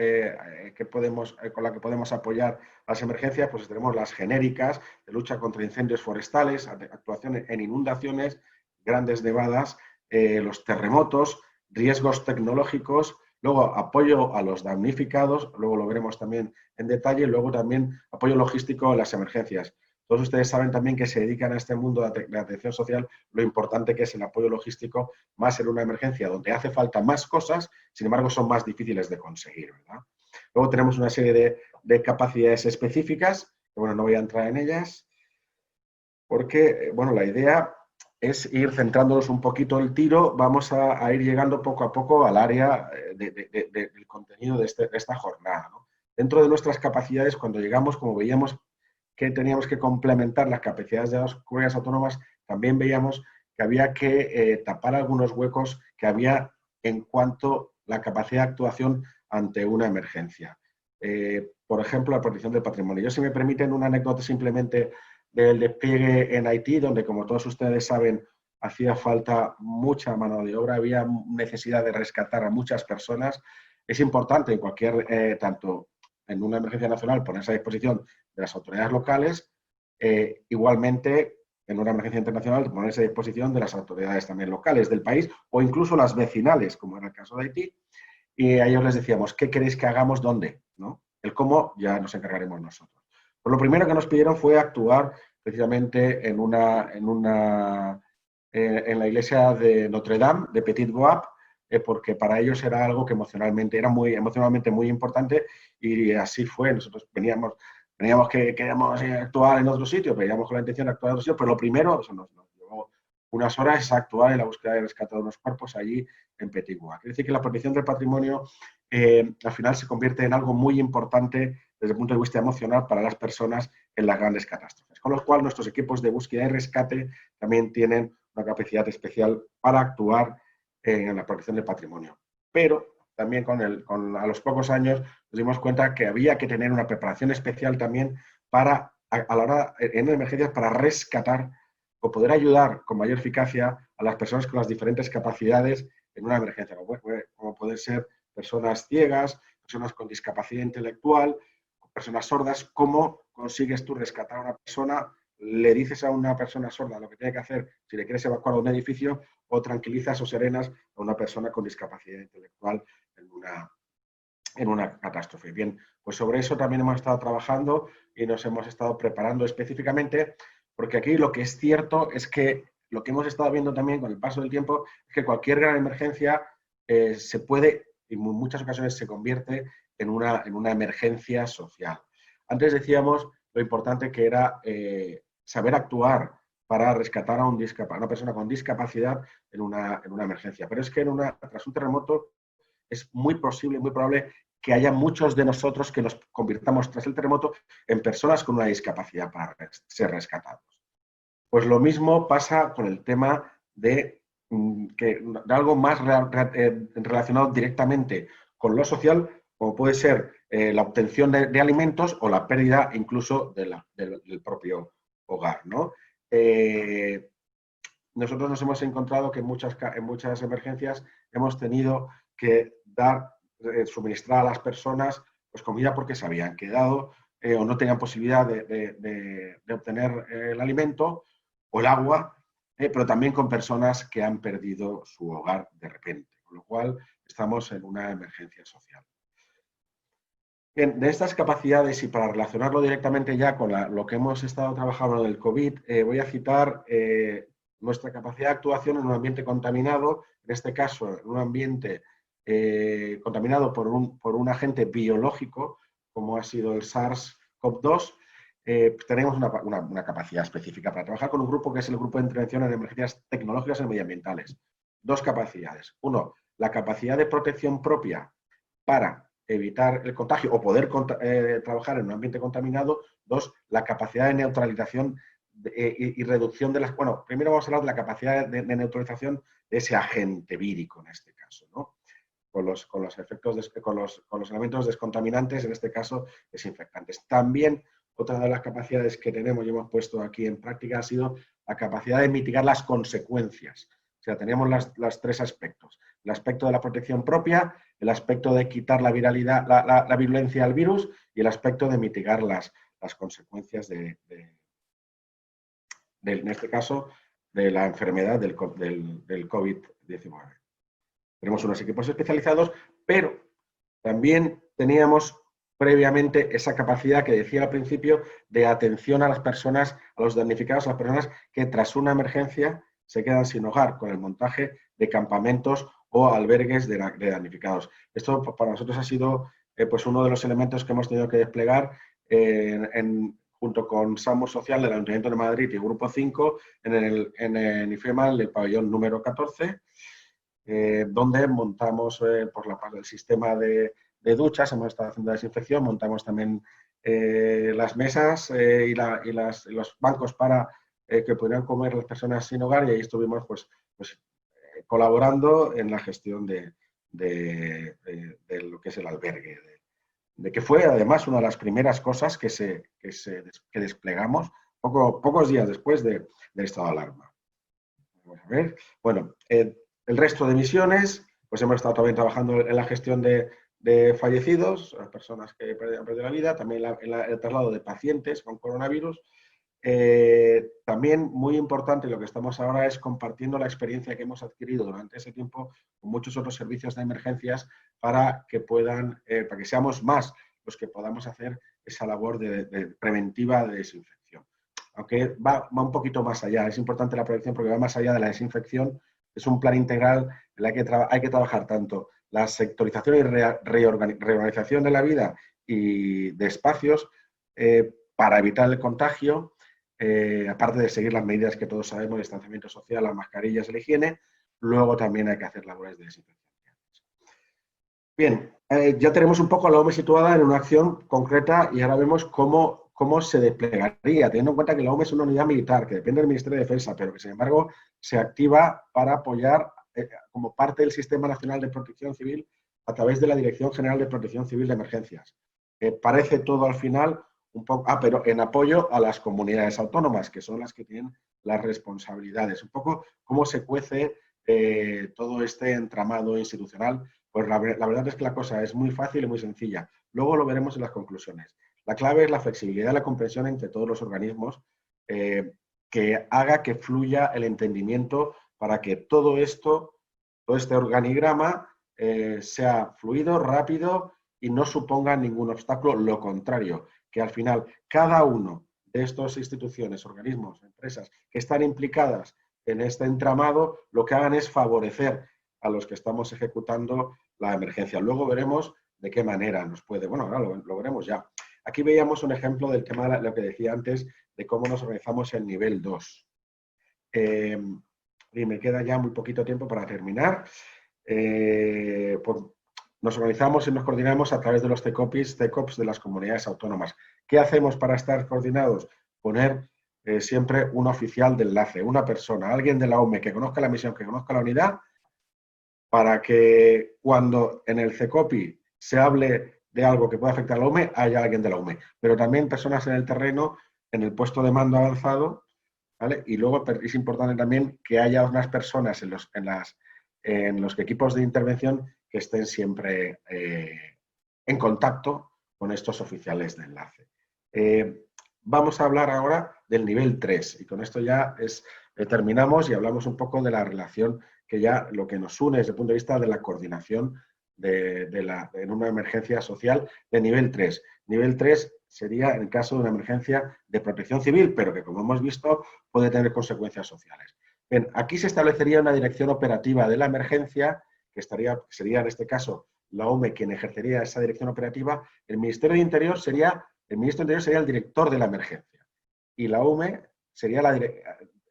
que podemos apoyar las emergencias, pues tenemos las genéricas de lucha contra incendios forestales, actuación en inundaciones, grandes nevadas, los terremotos, riesgos tecnológicos, luego apoyo a los damnificados, luego lo veremos también en detalle, luego también apoyo logístico en las emergencias. Todos ustedes saben también que se dedican a este mundo de atención social, lo importante que es el apoyo logístico, más en una emergencia donde hace falta más cosas, sin embargo son más difíciles de conseguir, ¿verdad? Luego tenemos una serie de capacidades específicas, que bueno, no voy a entrar en ellas, porque bueno, la idea es ir centrándonos un poquito el tiro, vamos a ir llegando poco a poco al área del contenido de esta jornada, ¿no? Dentro de nuestras capacidades, cuando llegamos, como veíamos que teníamos que complementar las capacidades de las comunidades autónomas, también veíamos que había que tapar algunos huecos que había en cuanto a la capacidad de actuación ante una emergencia. Por ejemplo, la protección del patrimonio. Yo, si me permiten, una anécdota simplemente del despliegue en Haití, donde, como todos ustedes saben, hacía falta mucha mano de obra, había necesidad de rescatar a muchas personas. Es importante en cualquier, tanto en una emergencia nacional, ponerse a disposición de las autoridades locales, igualmente en una emergencia internacional, ponerse a disposición de las autoridades también locales del país o incluso las vecinales, como en el caso de Haití, y a ellos les decíamos, ¿qué queréis que hagamos? ¿Dónde? ¿No? El cómo ya nos encargaremos nosotros. Pues lo primero que nos pidieron fue actuar precisamente en la iglesia de Notre Dame, de Petit Boab, porque para ellos era algo que emocionalmente muy importante, y así fue. Nosotros veníamos que queríamos actuar en otro sitio, veníamos con la intención de actuar en otro sitio, pero lo primero, eso nos llevó unas horas, es actuar en la búsqueda de rescatar unos cuerpos allí en Petit Boab. Quiere decir que la protección del patrimonio al final se convierte en algo muy importante desde el punto de vista emocional para las personas en las grandes catástrofes. Con lo cual, nuestros equipos de búsqueda y rescate también tienen una capacidad especial para actuar en la protección del patrimonio. Pero también a los pocos años nos dimos cuenta que había que tener una preparación especial también para, a la hora, en emergencias, para rescatar o poder ayudar con mayor eficacia a las personas con las diferentes capacidades en una emergencia, como pueden ser personas ciegas, personas con discapacidad intelectual, personas sordas. ¿Cómo consigues tú rescatar a una persona? Le dices a una persona sorda lo que tiene que hacer si le quieres evacuar a un edificio, o tranquilizas o serenas a una persona con discapacidad intelectual en una catástrofe. Bien, pues sobre eso también hemos estado trabajando y nos hemos estado preparando específicamente, porque aquí lo que es cierto es que lo que hemos estado viendo también con el paso del tiempo es que cualquier gran emergencia se puede, y en muchas ocasiones se convierte en una emergencia social. Antes decíamos lo importante que era saber actuar para rescatar a una persona con discapacidad en una emergencia. Pero es que tras un terremoto es muy posible, muy probable que haya muchos de nosotros que nos convirtamos tras el terremoto en personas con una discapacidad para ser rescatados. Pues lo mismo pasa con el tema de algo más relacionado directamente con lo social, como puede ser la obtención de alimentos o la pérdida incluso del propio hogar, ¿no? Nosotros nos hemos encontrado que en muchas emergencias hemos tenido que suministrar a las personas pues comida porque se habían quedado o no tenían posibilidad de obtener el alimento o el agua, pero también con personas que han perdido su hogar de repente, con lo cual estamos en una emergencia social. Bien, de estas capacidades, y para relacionarlo directamente ya con lo que hemos estado trabajando en el COVID, voy a citar nuestra capacidad de actuación en un ambiente contaminado, en este caso en un ambiente contaminado por un agente biológico, como ha sido el SARS-CoV-2. Tenemos una capacidad específica para trabajar con un grupo que es el Grupo de Intervención en Emergencias Tecnológicas y Medioambientales. Dos capacidades. Uno, la capacidad de protección propia para evitar el contagio o poder trabajar en un ambiente contaminado. Dos, la capacidad de neutralización y reducción de las... Bueno, primero vamos a hablar de la capacidad de neutralización de ese agente vírico en este caso, ¿no? Con los elementos descontaminantes, en este caso desinfectantes. También otra de las capacidades que tenemos y hemos puesto aquí en práctica ha sido la capacidad de mitigar las consecuencias. O sea, teníamos los tres aspectos. El aspecto de la protección propia, el aspecto de quitar la viralidad, la virulencia al virus, y el aspecto de mitigar las consecuencias en este caso, de la enfermedad del COVID-19. Tenemos unos equipos especializados, pero también teníamos previamente esa capacidad que decía al principio de atención a las personas, a los damnificados, a las personas que tras una emergencia se quedan sin hogar, con el montaje de campamentos o albergues de damnificados. Esto para nosotros ha sido pues uno de los elementos que hemos tenido que desplegar junto con SAMUR Social del Ayuntamiento de Madrid y Grupo 5 en el IFEMA, el pabellón número 14, donde montamos por la parte del sistema de duchas, hemos estado haciendo desinfección, montamos también las mesas y los bancos para que pudieran comer las personas sin hogar, y ahí estuvimos pues colaborando en la gestión de lo que es el albergue, de que fue además una de las primeras cosas que desplegamos pocos días después del estado de alarma. Vamos a ver. Bueno, el resto de misiones, pues hemos estado también trabajando en la gestión de fallecidos, las personas que han perdido la vida, también el traslado de pacientes con coronavirus. También muy importante lo que estamos ahora es compartiendo la experiencia que hemos adquirido durante ese tiempo con muchos otros servicios de emergencias para que seamos más los que podamos hacer esa labor de preventiva de desinfección. Aunque va un poquito más allá, es importante la prevención porque va más allá de la desinfección, es un plan integral en el que hay que trabajar tanto la sectorización y reorganización de la vida y de espacios para evitar el contagio, aparte de seguir las medidas que todos sabemos, el distanciamiento social, las mascarillas, la higiene, luego también hay que hacer labores de desinfección. Bien, ya tenemos un poco la OME situada en una acción concreta y ahora vemos cómo se desplegaría, teniendo en cuenta que la OME es una unidad militar que depende del Ministerio de Defensa, pero que sin embargo se activa para apoyar como parte del Sistema Nacional de Protección Civil a través de la Dirección General de Protección Civil de Emergencias. Parece todo al final un poco, pero en apoyo a las comunidades autónomas, que son las que tienen las responsabilidades. Un poco cómo se cuece todo este entramado institucional. Pues la verdad es que la cosa es muy fácil y muy sencilla. Luego lo veremos en las conclusiones. La clave es la flexibilidad y la comprensión entre todos los organismos que haga que fluya el entendimiento para que todo este organigrama sea fluido, rápido y no suponga ningún obstáculo. Lo contrario, que al final cada uno de estas instituciones, organismos, empresas que están implicadas en este entramado, lo que hagan es favorecer a los que estamos ejecutando la emergencia. Luego veremos de qué manera nos puede. Bueno, ahora lo veremos ya. Aquí veíamos un ejemplo del tema de lo que decía antes, de cómo nos organizamos en nivel 2. Y me queda ya muy poquito tiempo para terminar. Nos organizamos y nos coordinamos a través de los CECOPs de las comunidades autónomas. ¿Qué hacemos para estar coordinados? Poner siempre un oficial de enlace, una persona, alguien de la OME que conozca la misión, que conozca la unidad, para que cuando en el CECOPI se hable de algo que pueda afectar a la UME, haya alguien de la UME. Pero también personas en el terreno, en el puesto de mando avanzado, ¿vale? Y luego es importante también que haya unas personas en los equipos de intervención que estén siempre en contacto con estos oficiales de enlace. Vamos a hablar ahora del nivel 3 y con esto ya terminamos y hablamos un poco de la relación que ya lo que nos une desde el punto de vista de la coordinación en una emergencia social de nivel 3. Nivel 3 sería en el caso de una emergencia de protección civil, pero que como hemos visto puede tener consecuencias sociales. Bien, aquí se establecería una dirección operativa de la emergencia, que sería en este caso la OME quien ejercería esa dirección operativa. El Ministerio de Interior sería el director de la emergencia y la OME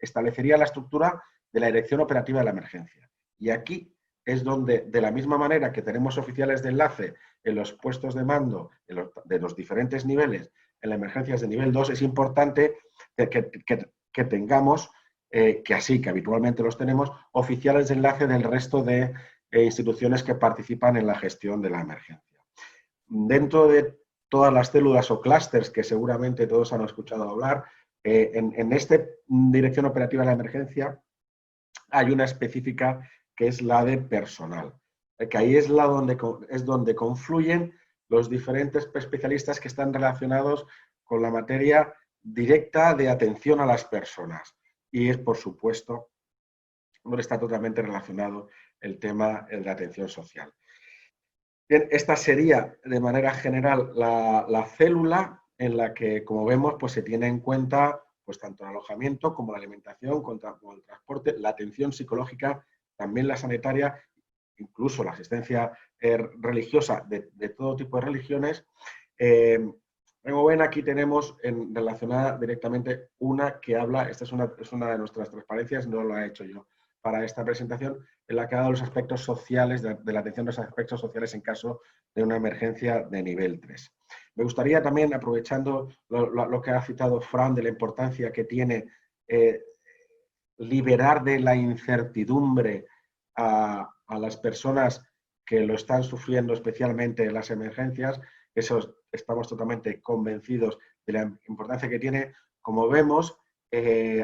establecería la estructura de la dirección operativa de la emergencia. Y aquí es donde, de la misma manera que tenemos oficiales de enlace en los puestos de mando de los diferentes niveles, en las emergencias de nivel 2, es importante que tengamos, que habitualmente los tenemos, oficiales de enlace del resto de instituciones que participan en la gestión de la emergencia. Dentro de todas las células o clústeres que seguramente todos han escuchado hablar, en esta dirección operativa de la emergencia hay una específica que es la de personal, que ahí es donde confluyen los diferentes especialistas que están relacionados con la materia directa de atención a las personas. Y es, por supuesto, donde está totalmente relacionado el tema de la atención social. Bien, esta sería de manera general la célula en la que, como vemos, pues se tiene en cuenta pues tanto el alojamiento como la alimentación, como el transporte, la atención psicológica, también la sanitaria, incluso la asistencia religiosa de todo tipo de religiones. Como ven, aquí tenemos relacionada directamente una que habla, esta es una de nuestras transparencias, no lo he hecho yo para esta presentación, en la que ha dado los aspectos sociales, de la atención de los aspectos sociales en caso de una emergencia de nivel 3. Me gustaría también, aprovechando lo que ha citado Fran, de la importancia que tiene liberar de la incertidumbre a las personas que lo están sufriendo, especialmente en las emergencias, eso estamos totalmente convencidos de la importancia que tiene. Como vemos,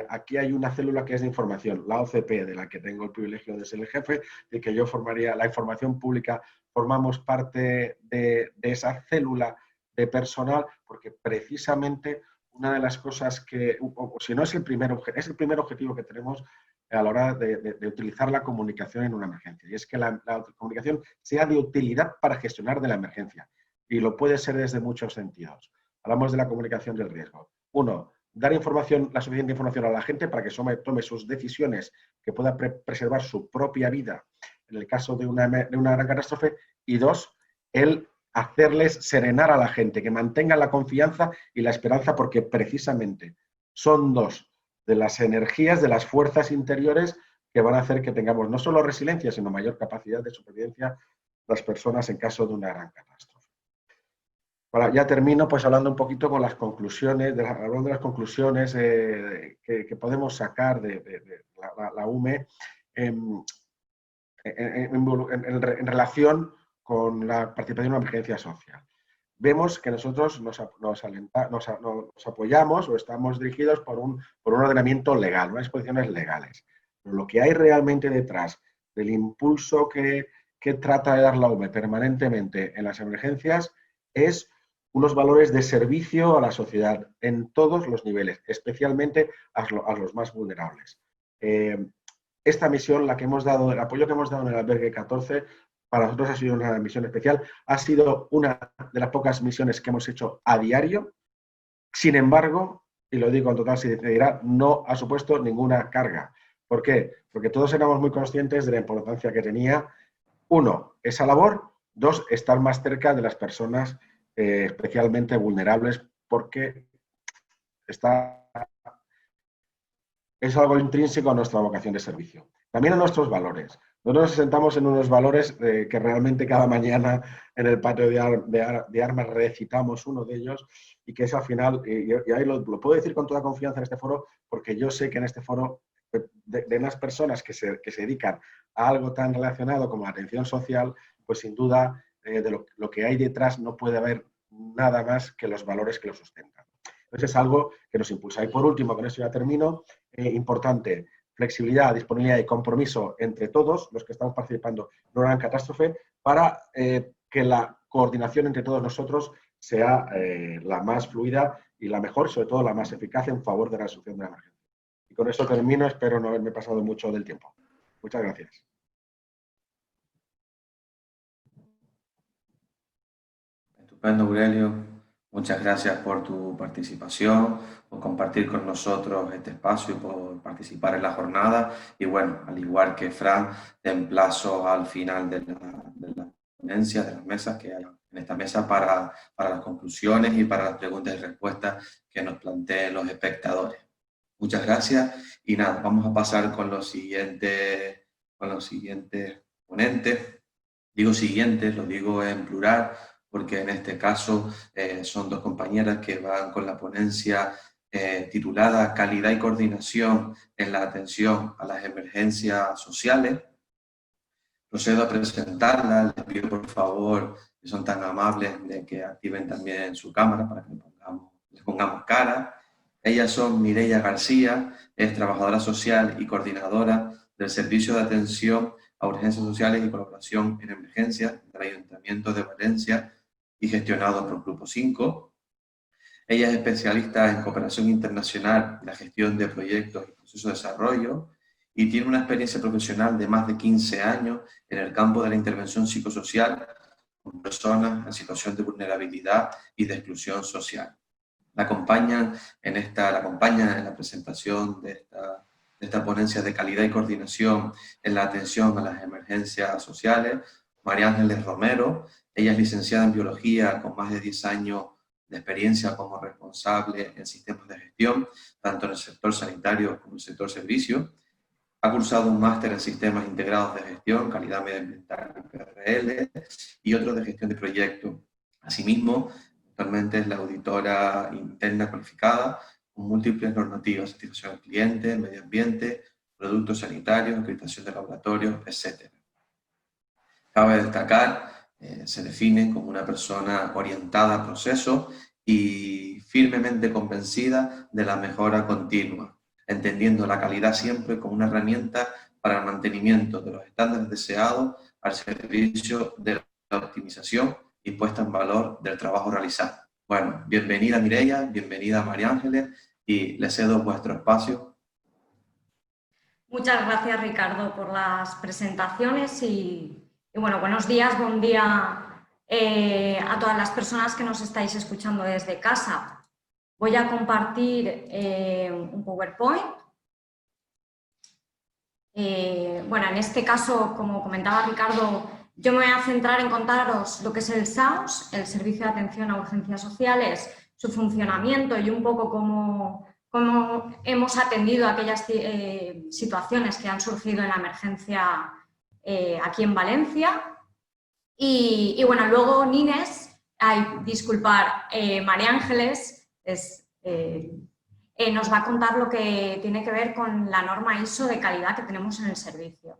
aquí hay una célula que es de información, la OCP, de la que tengo el privilegio de ser el jefe, de que yo formaría la información pública, formamos parte de esa célula de personal, porque precisamente una de las cosas que, o si no es el primer objetivo que tenemos a la hora de utilizar la comunicación en una emergencia, y es que la comunicación sea de utilidad para gestionar de la emergencia, y lo puede ser desde muchos sentidos. Hablamos de la comunicación del riesgo. Uno, dar información, la suficiente información a la gente para que tome sus decisiones, que pueda preservar su propia vida en el caso de una gran catástrofe. Y dos, el hacerles serenar a la gente, que mantengan la confianza y la esperanza, porque precisamente son dos de las energías, de las fuerzas interiores que van a hacer que tengamos no solo resiliencia, sino mayor capacidad de supervivencia las personas en caso de una gran catástrofe. Ahora, ya termino pues hablando un poquito con las conclusiones, hablando de las conclusiones que podemos sacar de la UME en relación con la participación en una emergencia social. Vemos que nosotros nos apoyamos o estamos dirigidos por un ordenamiento legal, unas disposiciones legales. Pero lo que hay realmente detrás del impulso que trata de dar la UME permanentemente en las emergencias es unos valores de servicio a la sociedad en todos los niveles, especialmente a los más vulnerables. Esta misión, la que hemos dado, el apoyo que hemos dado en el albergue 14, para nosotros ha sido una misión especial, ha sido una de las pocas misiones que hemos hecho a diario. Sin embargo, y lo digo con total sinceridad, no ha supuesto ninguna carga. ¿Por qué? Porque todos éramos muy conscientes de la importancia que tenía, uno, esa labor, dos, estar más cerca de las personas especialmente vulnerables, porque es algo intrínseco a nuestra vocación de servicio. También a nuestros valores. Nosotros nos sentamos en unos valores que realmente cada mañana en el patio de armas recitamos uno de ellos, y que es al final, y ahí lo puedo decir con toda confianza en este foro, porque yo sé que en este foro de unas personas que se dedican a algo tan relacionado como la atención social, pues sin duda de lo que hay detrás no puede haber nada más que los valores que lo sustentan. Entonces es algo que nos impulsa. Y por último, con esto ya termino, importante, flexibilidad, disponibilidad y compromiso entre todos los que estamos participando en una gran catástrofe para que la coordinación entre todos nosotros sea la más fluida y la mejor, sobre todo la más eficaz en favor de la resolución de la emergencia. Y con esto termino, espero no haberme pasado mucho del tiempo. Muchas gracias. Estupendo, Aurelio. Muchas gracias por tu participación, por compartir con nosotros este espacio y por participar en la jornada. Y bueno, al igual que Fran, te emplazo al final de la ponencia, de las mesas que hay en esta mesa para las conclusiones y para las preguntas y respuestas que nos planteen los espectadores. Muchas gracias y nada, vamos a pasar con los siguientes ponentes. Digo siguientes, lo digo en plural, porque en este caso son dos compañeras que van con la ponencia titulada Calidad y coordinación en la atención a las emergencias sociales. Procedo a presentarla, les pido por favor, que son tan amables, de que activen también su cámara para que les pongamos cara. Ellas son Mireia García, es trabajadora social y coordinadora del Servicio de Atención a Urgencias Sociales y Colaboración en Emergencias del Ayuntamiento de Valencia y gestionado por Grupo 5. Ella es especialista en cooperación internacional y la gestión de proyectos y procesos de desarrollo y tiene una experiencia profesional de más de 15 años en el campo de la intervención psicosocial con personas en situación de vulnerabilidad y de exclusión social. La acompañan en la presentación de esta ponencia de calidad y coordinación en la atención a las emergencias sociales, María Ángeles Romero. Ella es licenciada en Biología con más de 10 años de experiencia como responsable en sistemas de gestión, tanto en el sector sanitario como en el sector servicios. Ha cursado un máster en Sistemas Integrados de Gestión, Calidad Medioambiental y PRL, y otro de Gestión de Proyectos. Asimismo, actualmente es la auditora interna cualificada con múltiples normativas, satisfacción al cliente, medio ambiente, productos sanitarios, acreditación de laboratorios, etc. Cabe destacar, se define como una persona orientada a procesos y firmemente convencida de la mejora continua, entendiendo la calidad siempre como una herramienta para el mantenimiento de los estándares deseados al servicio de la optimización y puesta en valor del trabajo realizado. Bueno, bienvenida Mireia, bienvenida María Ángeles, y le cedo vuestro espacio. Muchas gracias, Ricardo, por las presentaciones y bueno, buenos días, buen día a todas las personas que nos estáis escuchando desde casa. Voy a compartir un PowerPoint. Bueno, en este caso, como comentaba Ricardo, yo me voy a centrar en contaros lo que es el SAUS, el Servicio de Atención a Urgencias Sociales, su funcionamiento y un poco cómo hemos atendido aquellas situaciones que han surgido en la emergencia aquí en Valencia. Y bueno, luego María Ángeles nos va a contar lo que tiene que ver con la norma ISO de calidad que tenemos en el servicio.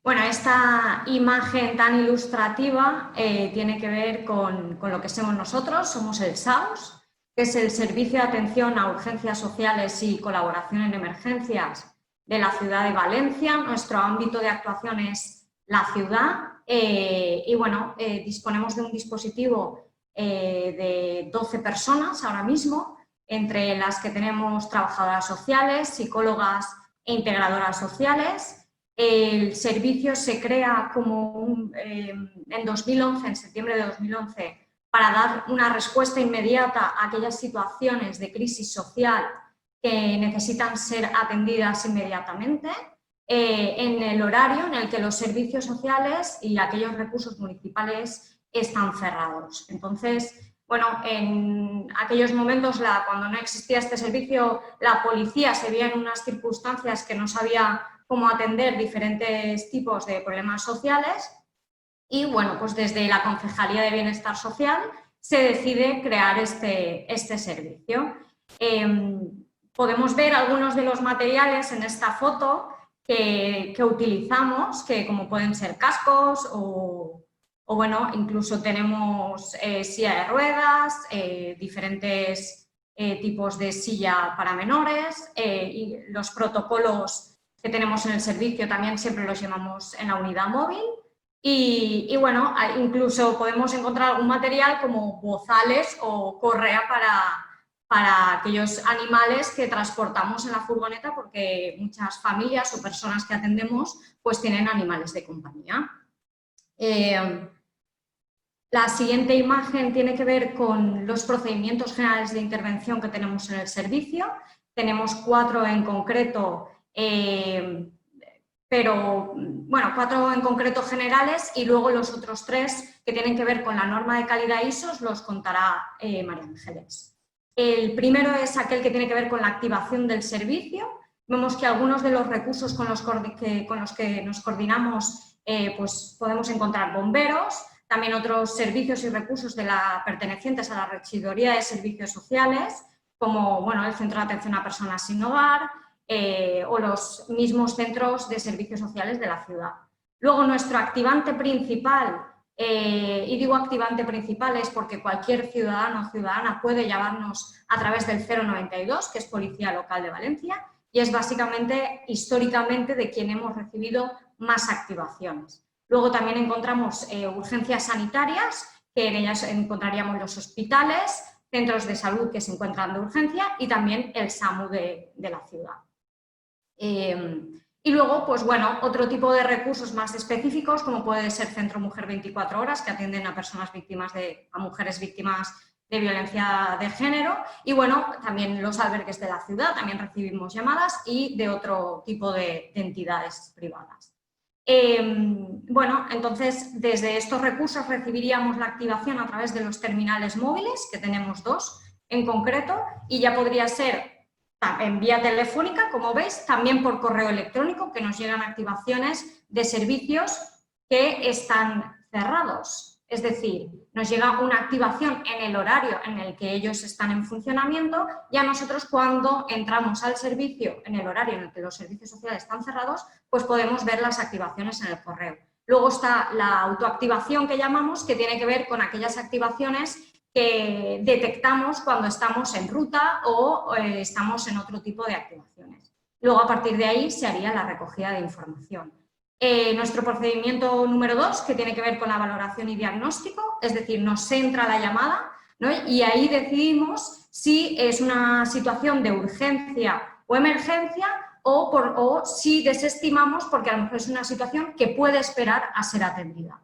Bueno, esta imagen tan ilustrativa tiene que ver con lo que somos nosotros, somos el SAUS, que es el Servicio de Atención a Urgencias Sociales y Colaboración en Emergencias de la ciudad de Valencia. Nuestro ámbito de actuación es la ciudad y bueno, disponemos de un dispositivo de 12 personas ahora mismo, entre las que tenemos trabajadoras sociales, psicólogas e integradoras sociales. El servicio se crea en 2011, en septiembre de 2011, para dar una respuesta inmediata a aquellas situaciones de crisis social que necesitan ser atendidas inmediatamente, en el horario en el que los servicios sociales y aquellos recursos municipales están cerrados. Entonces, bueno, en aquellos momentos, cuando no existía este servicio, la policía se veía en unas circunstancias que no sabía cómo atender diferentes tipos de problemas sociales y, bueno, pues desde la Concejalía de Bienestar Social se decide crear este servicio. Podemos ver algunos de los materiales en esta foto que utilizamos, que como pueden ser cascos o bueno, incluso tenemos silla de ruedas, diferentes tipos de silla para menores y los protocolos que tenemos en el servicio también siempre los llevamos en la unidad móvil y bueno, incluso podemos encontrar algún material como bozales o correa para aquellos animales que transportamos en la furgoneta, porque muchas familias o personas que atendemos pues tienen animales de compañía. La siguiente imagen tiene que ver con los procedimientos generales de intervención que tenemos en el servicio. Tenemos 4 en concreto, pero bueno, 4 en concreto generales y luego los otros 3 que tienen que ver con la norma de calidad ISO los contará María Ángeles. El primero es aquel que tiene que ver con la activación del servicio. Vemos que algunos de los recursos con los que nos coordinamos pues podemos encontrar bomberos, también otros servicios y recursos pertenecientes a la Regidoría de Servicios Sociales, como bueno, el Centro de Atención a Personas sin Hogar o los mismos centros de servicios sociales de la ciudad. Luego, nuestro activante principal, y digo activante principal es porque cualquier ciudadano o ciudadana puede llamarnos a través del 092, que es Policía Local de Valencia, y es básicamente, históricamente, de quien hemos recibido más activaciones. Luego también encontramos urgencias sanitarias, que en ellas encontraríamos los hospitales, centros de salud que se encuentran de urgencia y también el SAMU de la ciudad. Y Y luego, pues bueno, otro tipo de recursos más específicos, como puede ser Centro Mujer 24 Horas, que atienden a personas víctimas a mujeres víctimas de violencia de género. Y bueno, también los albergues de la ciudad, también recibimos llamadas y de otro tipo de entidades privadas. Bueno, entonces, desde estos recursos recibiríamos la activación a través de los terminales móviles, que tenemos 2 en concreto, y ya podría ser en vía telefónica, como veis, también por correo electrónico, que nos llegan activaciones de servicios que están cerrados. Es decir, nos llega una activación en el horario en el que ellos están en funcionamiento y a nosotros, cuando entramos al servicio en el horario en el que los servicios sociales están cerrados, pues podemos ver las activaciones en el correo. Luego está la autoactivación, que llamamos, que tiene que ver con aquellas activaciones que detectamos cuando estamos en ruta o estamos en otro tipo de activaciones. Luego, a partir de ahí, se haría la recogida de información. Nuestro procedimiento número 2, que tiene que ver con la valoración y diagnóstico, es decir, nos entra la llamada, ¿no? Y ahí decidimos si es una situación de urgencia o emergencia o si desestimamos porque a lo mejor es una situación que puede esperar a ser atendida.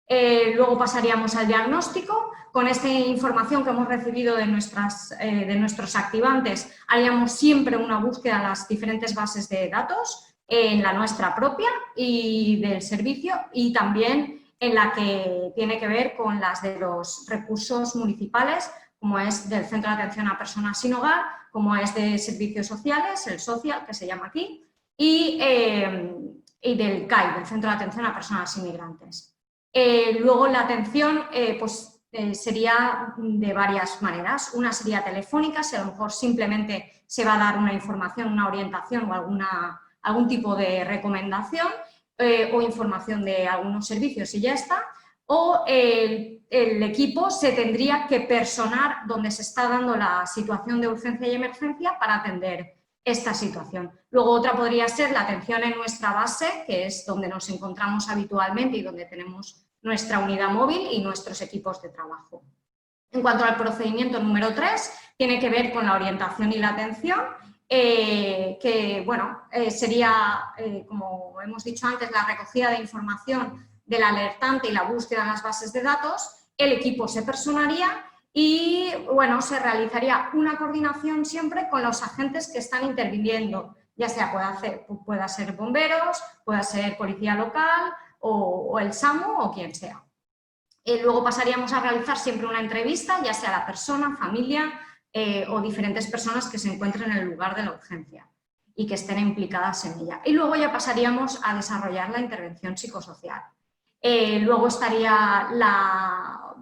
Luego pasaríamos al diagnóstico. Con esta información que hemos recibido de nuestros activantes, haríamos siempre una búsqueda en las diferentes bases de datos, en la nuestra propia y del servicio, y también en la que tiene que ver con las de los recursos municipales, como es del Centro de Atención a Personas Sin Hogar, como es de Servicios Sociales, el social, que se llama aquí, y del CAI, del Centro de Atención a Personas Inmigrantes. Luego la atención sería de varias maneras. Una sería telefónica, si a lo mejor simplemente se va a dar una información, una orientación o algún tipo de recomendación o información de algunos servicios y ya está. O el equipo se tendría que personar donde se está dando la situación de urgencia y emergencia para atender esta situación. Luego otra podría ser la atención en nuestra base, que es donde nos encontramos habitualmente y donde tenemos nuestra unidad móvil y nuestros equipos de trabajo. En cuanto al procedimiento número 3, tiene que ver con la orientación y la atención, que bueno, sería, como hemos dicho antes, la recogida de información del alertante y la búsqueda en las bases de datos. El equipo se personaría y bueno, se realizaría una coordinación siempre con los agentes que están interviniendo, ya sea pueda ser bomberos, pueda ser policía local o el SAMU o quien sea. Luego pasaríamos a realizar siempre una entrevista, ya sea a la persona, familia o diferentes personas que se encuentren en el lugar de la urgencia y que estén implicadas en ella. Y luego ya pasaríamos a desarrollar la intervención psicosocial. Luego estaría la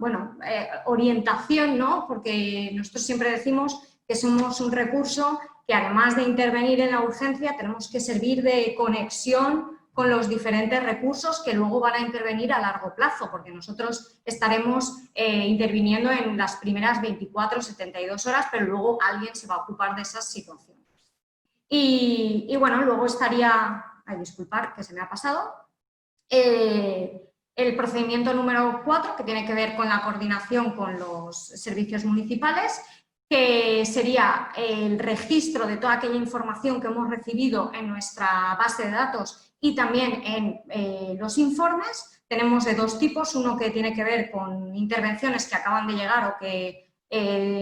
orientación, ¿no? Porque nosotros siempre decimos que somos un recurso que, además de intervenir en la urgencia, tenemos que servir de conexión con los diferentes recursos que luego van a intervenir a largo plazo, porque nosotros estaremos interviniendo en las primeras 24 o 72 horas, pero luego alguien se va a ocupar de esas situaciones. Y bueno, luego estaría, disculpar que se me ha pasado, el procedimiento número 4, que tiene que ver con la coordinación con los servicios municipales, que sería el registro de toda aquella información que hemos recibido en nuestra base de datos y también en los informes. Tenemos de 2 tipos, uno que tiene que ver con intervenciones que acaban de llegar o que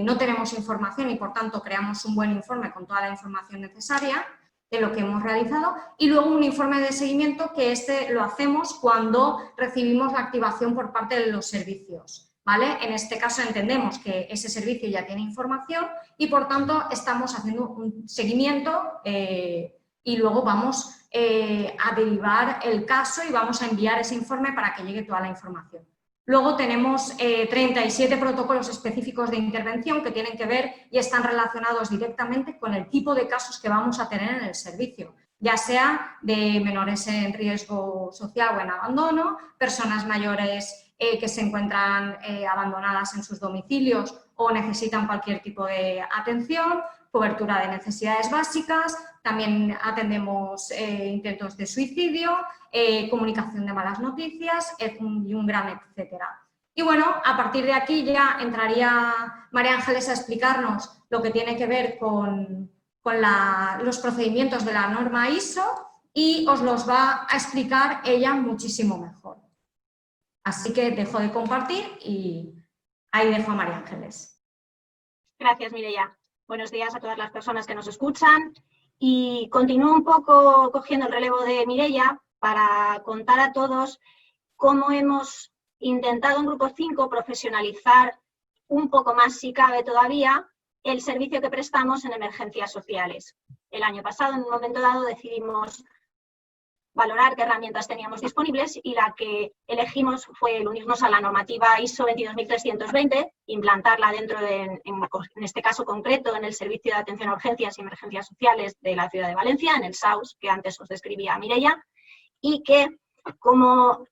no tenemos información y por tanto creamos un buen informe con toda la información necesaria de lo que hemos realizado, y luego un informe de seguimiento que lo hacemos cuando recibimos la activación por parte de los servicios, ¿vale? En este caso entendemos que ese servicio ya tiene información y por tanto estamos haciendo un seguimiento y luego vamos a derivar el caso y vamos a enviar ese informe para que llegue toda la información. Luego tenemos 37 protocolos específicos de intervención que tienen que ver y están relacionados directamente con el tipo de casos que vamos a tener en el servicio, ya sea de menores en riesgo social o en abandono, personas mayores que se encuentran abandonadas en sus domicilios o necesitan cualquier tipo de atención, cobertura de necesidades básicas, también atendemos intentos de suicidio, comunicación de malas noticias y un gran etcétera. Y bueno, a partir de aquí ya entraría María Ángeles a explicarnos lo que tiene que ver con los procedimientos de la norma ISO y os los va a explicar ella muchísimo mejor. Así que dejo de compartir y ahí dejo a María Ángeles. Gracias, Mireia. Buenos días a todas las personas que nos escuchan. Y continúo un poco cogiendo el relevo de Mireia para contar a todos cómo hemos intentado en Grupo 5 profesionalizar un poco más, si cabe todavía, el servicio que prestamos en emergencias sociales. El año pasado, en un momento dado, decidimos valorar qué herramientas teníamos disponibles y la que elegimos fue el unirnos a la normativa ISO 22320, implantarla dentro de, en este caso concreto, en el Servicio de Atención a Urgencias y Emergencias Sociales de la Ciudad de Valencia, en el SAUS, que antes os describía Mireia, y que como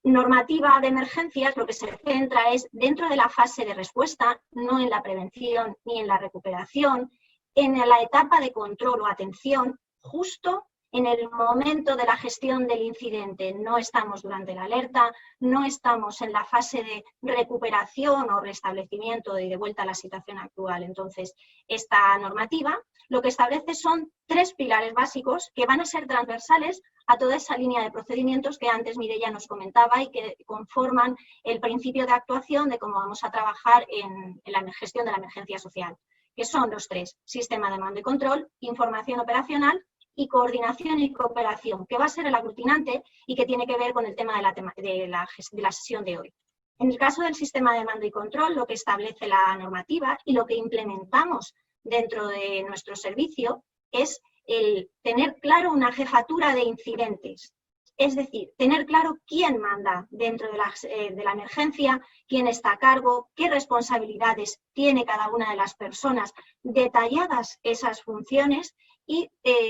normativa de emergencias lo que se centra es dentro de la fase de respuesta, no en la prevención ni en la recuperación, en la etapa de control o atención, justo en el momento de la gestión del incidente. No estamos durante la alerta, no estamos en la fase de recuperación o restablecimiento y de vuelta a la situación actual. Entonces, esta normativa lo que establece son 3 pilares básicos que van a ser transversales a toda esa línea de procedimientos que antes Mireia nos comentaba y que conforman el principio de actuación de cómo vamos a trabajar en la gestión de la emergencia social, que son los 3: sistema de mando y control, información operacional y coordinación y cooperación, que va a ser el aglutinante y que tiene que ver con el tema de la sesión de hoy. En el caso del sistema de mando y control, lo que establece la normativa y lo que implementamos dentro de nuestro servicio es el tener claro una jefatura de incidentes. Es decir, tener claro quién manda dentro de la emergencia, quién está a cargo, qué responsabilidades tiene cada una de las personas, detalladas esas funciones y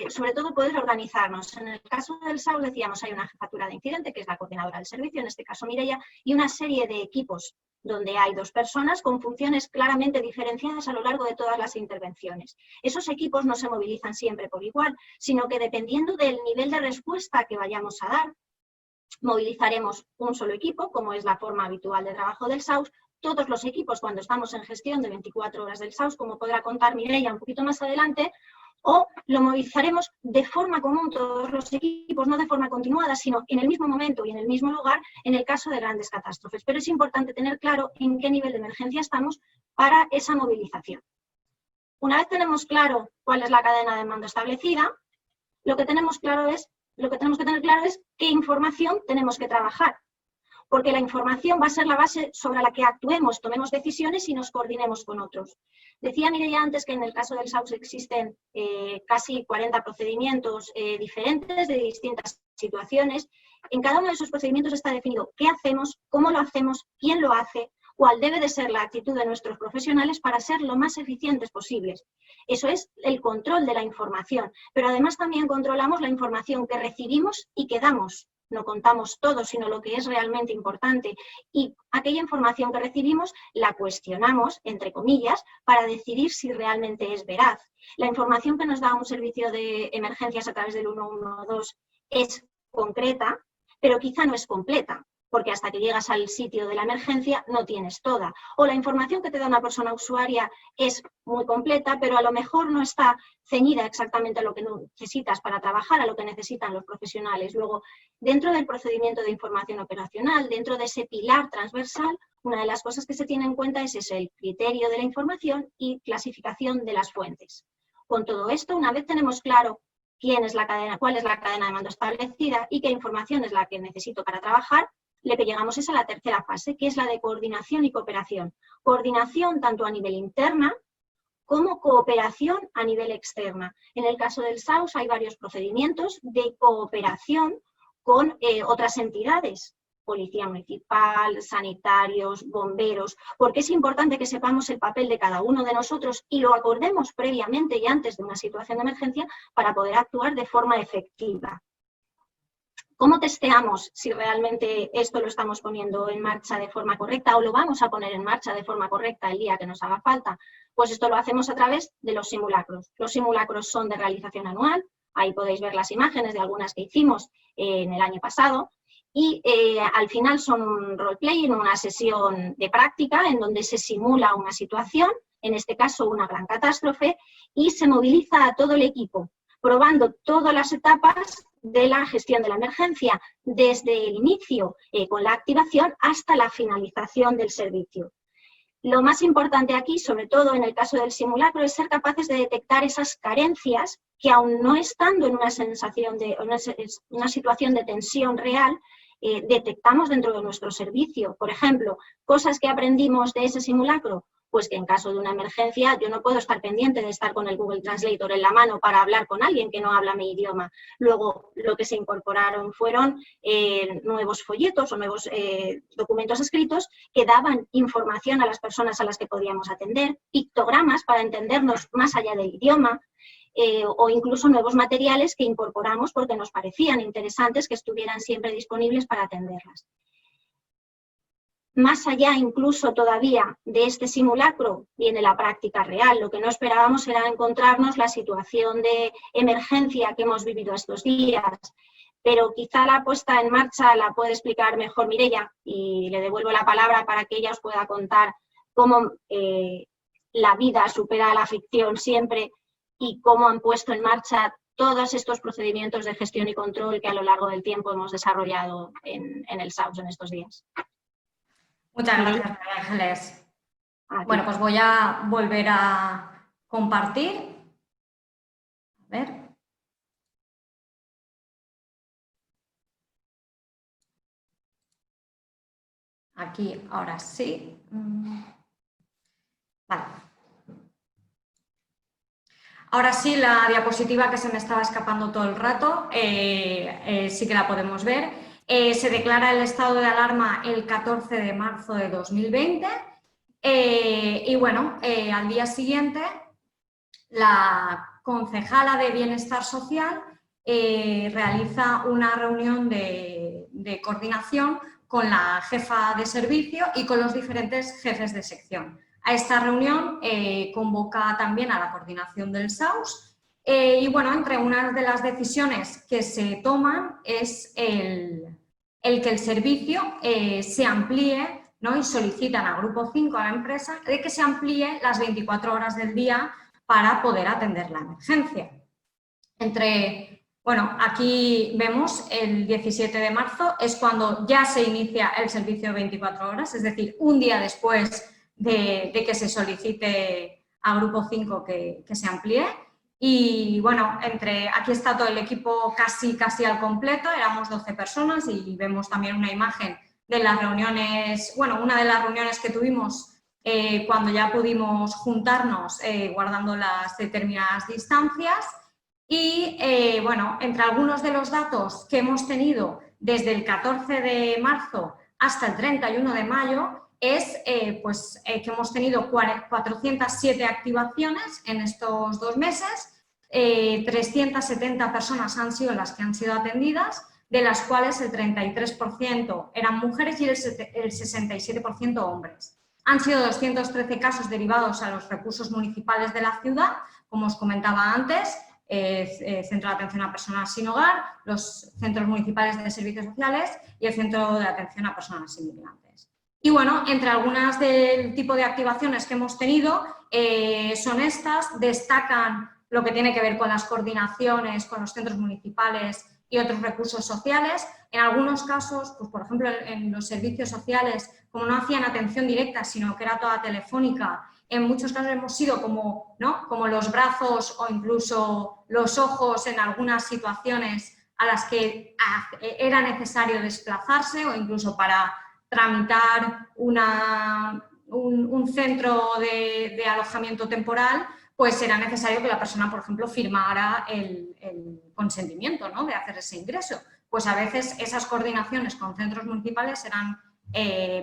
sobre todo poder organizarnos. En el caso del SAUS decíamos hay una jefatura de incidente que es la coordinadora del servicio, en este caso Mireia, y una serie de equipos donde hay 2 personas con funciones claramente diferenciadas a lo largo de todas las intervenciones. Esos equipos no se movilizan siempre por igual, sino que dependiendo del nivel de respuesta que vayamos a dar, movilizaremos un solo equipo, como es la forma habitual de trabajo del SAUS. Todos los equipos, cuando estamos en gestión de 24 horas del SAUS, como podrá contar Mireia un poquito más adelante, o lo movilizaremos de forma común todos los equipos, no de forma continuada, sino en el mismo momento y en el mismo lugar en el caso de grandes catástrofes. Pero es importante tener claro en qué nivel de emergencia estamos para esa movilización. Una vez tenemos claro cuál es la cadena de mando establecida, lo que tenemos que tener claro es qué información tenemos que trabajar. Porque la información va a ser la base sobre la que actuemos, tomemos decisiones y nos coordinemos con otros. Decía Mireia antes que en el caso del SAUS existen casi 40 procedimientos diferentes de distintas situaciones. En cada uno de esos procedimientos está definido qué hacemos, cómo lo hacemos, quién lo hace, cuál debe de ser la actitud de nuestros profesionales para ser lo más eficientes posibles. Eso es el control de la información, pero además también controlamos la información que recibimos y que damos. No contamos todo, sino lo que es realmente importante. Y aquella información que recibimos la cuestionamos, entre comillas, para decidir si realmente es veraz. La información que nos da un servicio de emergencias a través del 112 es concreta, pero quizá no es completa, porque hasta que llegas al sitio de la emergencia no tienes toda. O la información que te da una persona usuaria es muy completa, pero a lo mejor no está ceñida exactamente a lo que necesitas para trabajar, a lo que necesitan los profesionales. Luego, dentro del procedimiento de información operacional, dentro de ese pilar transversal, una de las cosas que se tiene en cuenta es ese, el criterio de la información y clasificación de las fuentes. Con todo esto, una vez tenemos claro cuál es la cadena de mando establecida y qué información es la que necesito para trabajar, lo que llegamos es a la tercera fase, que es la de coordinación y cooperación. Coordinación tanto a nivel interna como cooperación a nivel externa. En el caso del SAUS hay varios procedimientos de cooperación con otras entidades, policía municipal, sanitarios, bomberos, porque es importante que sepamos el papel de cada uno de nosotros y lo acordemos previamente y antes de una situación de emergencia para poder actuar de forma efectiva. ¿Cómo testeamos si realmente esto lo estamos poniendo en marcha de forma correcta o lo vamos a poner en marcha de forma correcta el día que nos haga falta? Pues esto lo hacemos a través de los simulacros. Los simulacros son de realización anual, ahí podéis ver las imágenes de algunas que hicimos en el año pasado, y al final son un roleplay, una sesión de práctica en donde se simula una situación, en este caso una gran catástrofe, y se moviliza a todo el equipo, probando todas las etapas de la gestión de la emergencia, desde el inicio con la activación hasta la finalización del servicio. Lo más importante aquí, sobre todo en el caso del simulacro, es ser capaces de detectar esas carencias que, aun no estando en una situación de tensión real, detectamos dentro de nuestro servicio. Por ejemplo, cosas que aprendimos de ese simulacro, pues que en caso de una emergencia yo no puedo estar pendiente de estar con el Google Translator en la mano para hablar con alguien que no habla mi idioma. Luego, lo que se incorporaron fueron nuevos folletos o nuevos documentos escritos que daban información a las personas a las que podíamos atender, pictogramas para entendernos más allá del idioma, o incluso nuevos materiales que incorporamos porque nos parecían interesantes que estuvieran siempre disponibles para atenderlas. Más allá incluso todavía de este simulacro viene la práctica real. Lo que no esperábamos era encontrarnos la situación de emergencia que hemos vivido estos días, pero quizá la puesta en marcha la puede explicar mejor Mireia, y le devuelvo la palabra para que ella os pueda contar cómo la vida supera a la ficción siempre y cómo han puesto en marcha todos estos procedimientos de gestión y control que a lo largo del tiempo hemos desarrollado en el SAUS en estos días. Muchas gracias, María Ángeles. Bueno, pues voy a volver a compartir. A ver. Aquí, ahora sí. Vale. Ahora sí, la diapositiva que se me estaba escapando todo el rato, sí que la podemos ver. Se declara el estado de alarma el 14 de marzo de 2020 y bueno, al día siguiente la concejala de Bienestar Social realiza una reunión de coordinación con la jefa de servicio y con los diferentes jefes de sección. A esta reunión convoca también a la coordinación del SAUS y bueno, entre unas de las decisiones que se toman es el que el servicio se amplíe, ¿no? Y solicitan a Grupo 5, a la empresa, de que se amplíe las 24 horas del día para poder atender la emergencia. Bueno, aquí vemos el 17 de marzo es cuando ya se inicia el servicio de 24 horas, es decir, un día después de que se solicite a Grupo 5 que se amplíe. Y bueno, aquí está todo el equipo casi al completo, éramos 12 personas y vemos también una imagen de las reuniones, bueno, una de las reuniones que tuvimos cuando ya pudimos juntarnos guardando las determinadas distancias. Y bueno, entre algunos de los datos que hemos tenido desde el 14 de marzo hasta el 31 de mayo es que hemos tenido 407 activaciones en estos 2 meses, 370 personas han sido las que han sido atendidas, de las cuales el 33% eran mujeres y el 67% hombres. Han sido 213 casos derivados a los recursos municipales de la ciudad, como os comentaba antes, Centro de Atención a Personas Sin Hogar, los Centros Municipales de Servicios Sociales y el Centro de Atención a Personas Inmigrantes. Y bueno, entre algunas del tipo de activaciones que hemos tenido son estas, destacan lo que tiene que ver con las coordinaciones con los centros municipales y otros recursos sociales. En algunos casos, pues por ejemplo en los servicios sociales, como no hacían atención directa, sino que era toda telefónica, en muchos casos hemos sido como, ¿no? como los brazos o incluso los ojos en algunas situaciones a las que era necesario desplazarse o incluso para tramitar un centro de alojamiento temporal, pues era necesario que la persona, por ejemplo, firmara el consentimiento, ¿no? de hacer ese ingreso. Pues a veces esas coordinaciones con centros municipales eran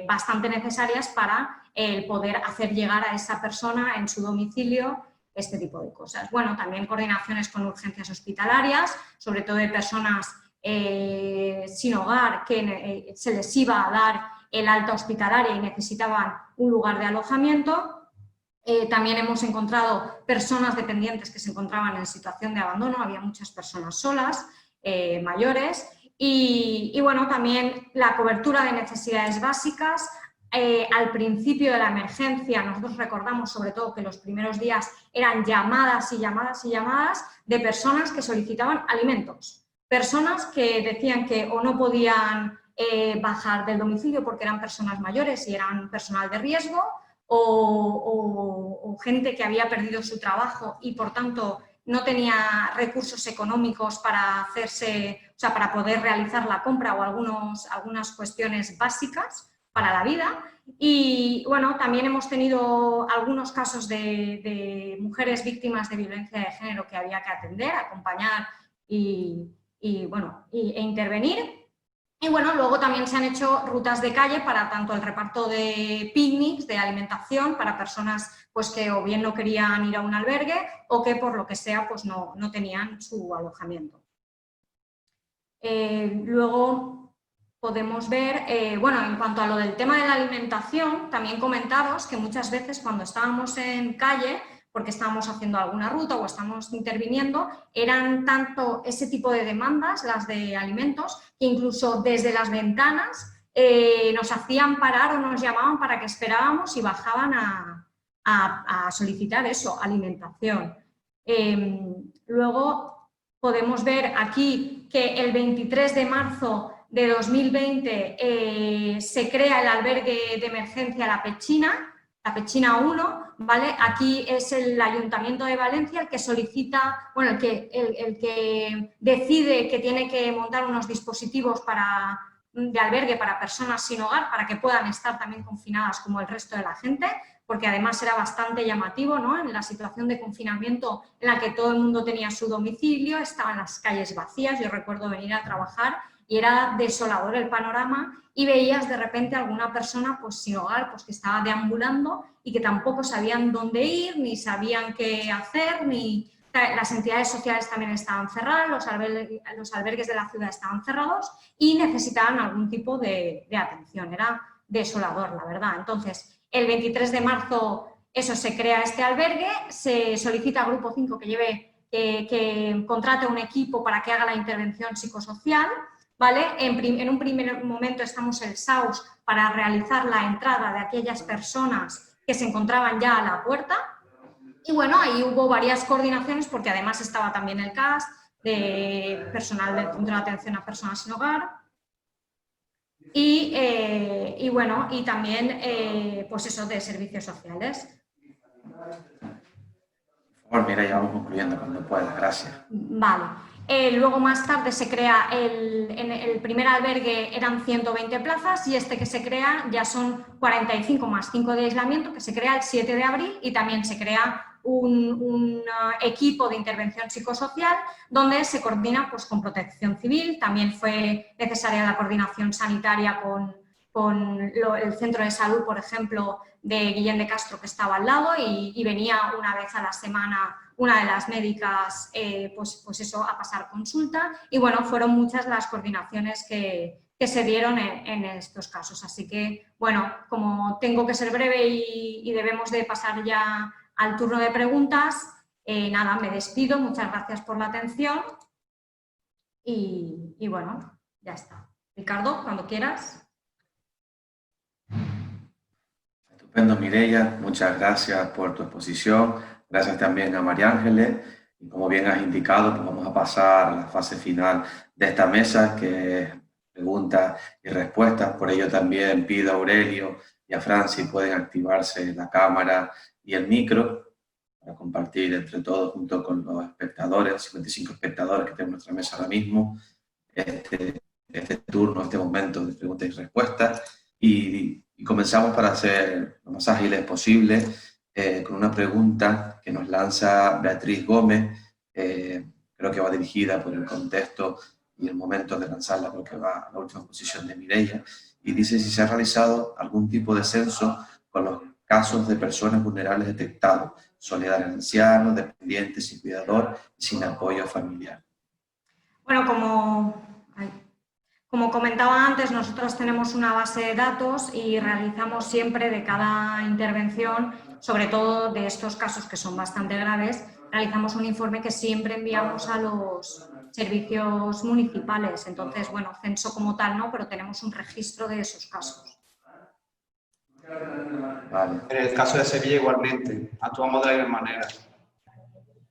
bastante necesarias para el poder hacer llegar a esa persona en su domicilio este tipo de cosas. Bueno, también coordinaciones con urgencias hospitalarias, sobre todo de personas sin hogar que se les iba a dar el alta hospitalaria y necesitaban un lugar de alojamiento. También hemos encontrado personas dependientes que se encontraban en situación de abandono, había muchas personas solas, mayores, y bueno, también la cobertura de necesidades básicas. Al principio de la emergencia nosotros recordamos sobre todo que los primeros días eran llamadas y llamadas y llamadas de personas que solicitaban alimentos. personas que decían que o no podían bajar del domicilio porque eran personas mayores y eran personal de riesgo, o gente que había perdido su trabajo y por tanto no tenía recursos económicos para hacerse, o sea, para poder realizar la compra o algunas cuestiones básicas para la vida. Y bueno, también hemos tenido algunos casos de mujeres víctimas de violencia de género que había que atender, acompañar e intervenir. Y bueno, luego también se han hecho rutas de calle para tanto el reparto de picnics, de alimentación, para personas pues, que o bien no querían ir a un albergue o que por lo que sea pues, no tenían su alojamiento. Luego podemos ver, en cuanto a lo del tema de la alimentación, también comentaros que muchas veces cuando estábamos en calle, porque estábamos haciendo alguna ruta o estamos interviniendo, eran tanto ese tipo de demandas, las de alimentos, que incluso desde las ventanas nos hacían parar o nos llamaban para que esperábamos y bajaban a solicitar eso, alimentación. Luego podemos ver aquí que el 23 de marzo de 2020 se crea el albergue de emergencia La Pechina 1, ¿vale? Aquí es el Ayuntamiento de Valencia el que solicita, bueno, el que decide que tiene que montar unos dispositivos de albergue para personas sin hogar, para que puedan estar también confinadas como el resto de la gente, porque además era bastante llamativo, ¿no? En la situación de confinamiento en la que todo el mundo tenía su domicilio, estaban las calles vacías, yo recuerdo venir a trabajar y era desolador el panorama y veías de repente a alguna persona pues, sin hogar, pues, que estaba deambulando y que tampoco sabían dónde ir, ni sabían qué hacer, ni las entidades sociales también estaban cerradas, los albergues de la ciudad estaban cerrados y necesitaban algún tipo de atención. Era desolador, la verdad. Entonces, el 23 de marzo eso se crea este albergue, se solicita al Grupo 5 que contrate un equipo para que haga la intervención psicosocial, ¿vale? En un primer momento estamos el SAUS para realizar la entrada de aquellas personas que se encontraban ya a la puerta. Y bueno, ahí hubo varias coordinaciones porque además estaba también el CAS, de personal del Centro de Atención a Personas sin Hogar. Y también, pues eso, de servicios sociales. Por favor, mira, ya vamos concluyendo cuando puedas. Gracias. Vale. Luego más tarde se crea, en el primer albergue eran 120 plazas y este que se crea ya son 45 más 5 de aislamiento, que se crea el 7 de abril y también se crea un equipo de intervención psicosocial donde se coordina pues, con Protección Civil. También fue necesaria la coordinación sanitaria con el centro de salud, por ejemplo, de Guillén de Castro, que estaba al lado y venía una vez a la semana una de las médicas pues eso, a pasar consulta y bueno, fueron muchas las coordinaciones que se dieron en estos casos. Así que, bueno, como tengo que ser breve y debemos de pasar ya al turno de preguntas, nada, me despido, muchas gracias por la atención y bueno, ya está. Ricardo, cuando quieras. Estupendo, Mireia, muchas gracias por tu exposición. Gracias también a María Ángeles. Y como bien has indicado, pues vamos a pasar a la fase final de esta mesa, que es preguntas y respuestas. Por ello también pido a Aurelio y a Fran si pueden activarse la cámara y el micro para compartir entre todos junto con los espectadores, 55 espectadores que tenemos en nuestra mesa ahora mismo, este turno, este momento de preguntas y respuestas. Y comenzamos para ser lo más ágiles posible con una pregunta que nos lanza Beatriz Gómez, creo que va dirigida por el contexto y el momento de lanzarla porque va a la última posición de Mireia, y dice si se ha realizado algún tipo de censo con los casos de personas vulnerables detectados, soledad de ancianos, dependientes, sin cuidador y sin apoyo familiar. Bueno, como comentaba antes, nosotros tenemos una base de datos y realizamos siempre de cada intervención, sobre todo de estos casos que son bastante graves, realizamos un informe que siempre enviamos a los servicios municipales. Entonces, bueno, censo como tal no, pero tenemos un registro de esos casos. Vale. En el caso de Sevilla igualmente, actuamos de la misma manera.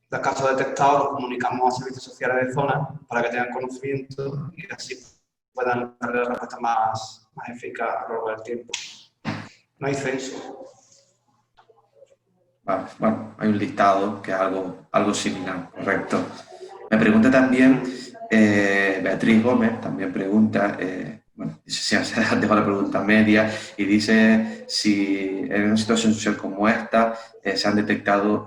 Los casos detectados los comunicamos a servicios sociales de zona para que tengan conocimiento y así puedan dar la respuesta más eficaz a lo largo del tiempo. No hay censo. Vale, bueno, hay un listado que es algo similar, correcto. Me pregunta también, Beatriz Gómez, también pregunta, bueno, dice, se dejó la pregunta media y dice si en una situación social como esta se han detectado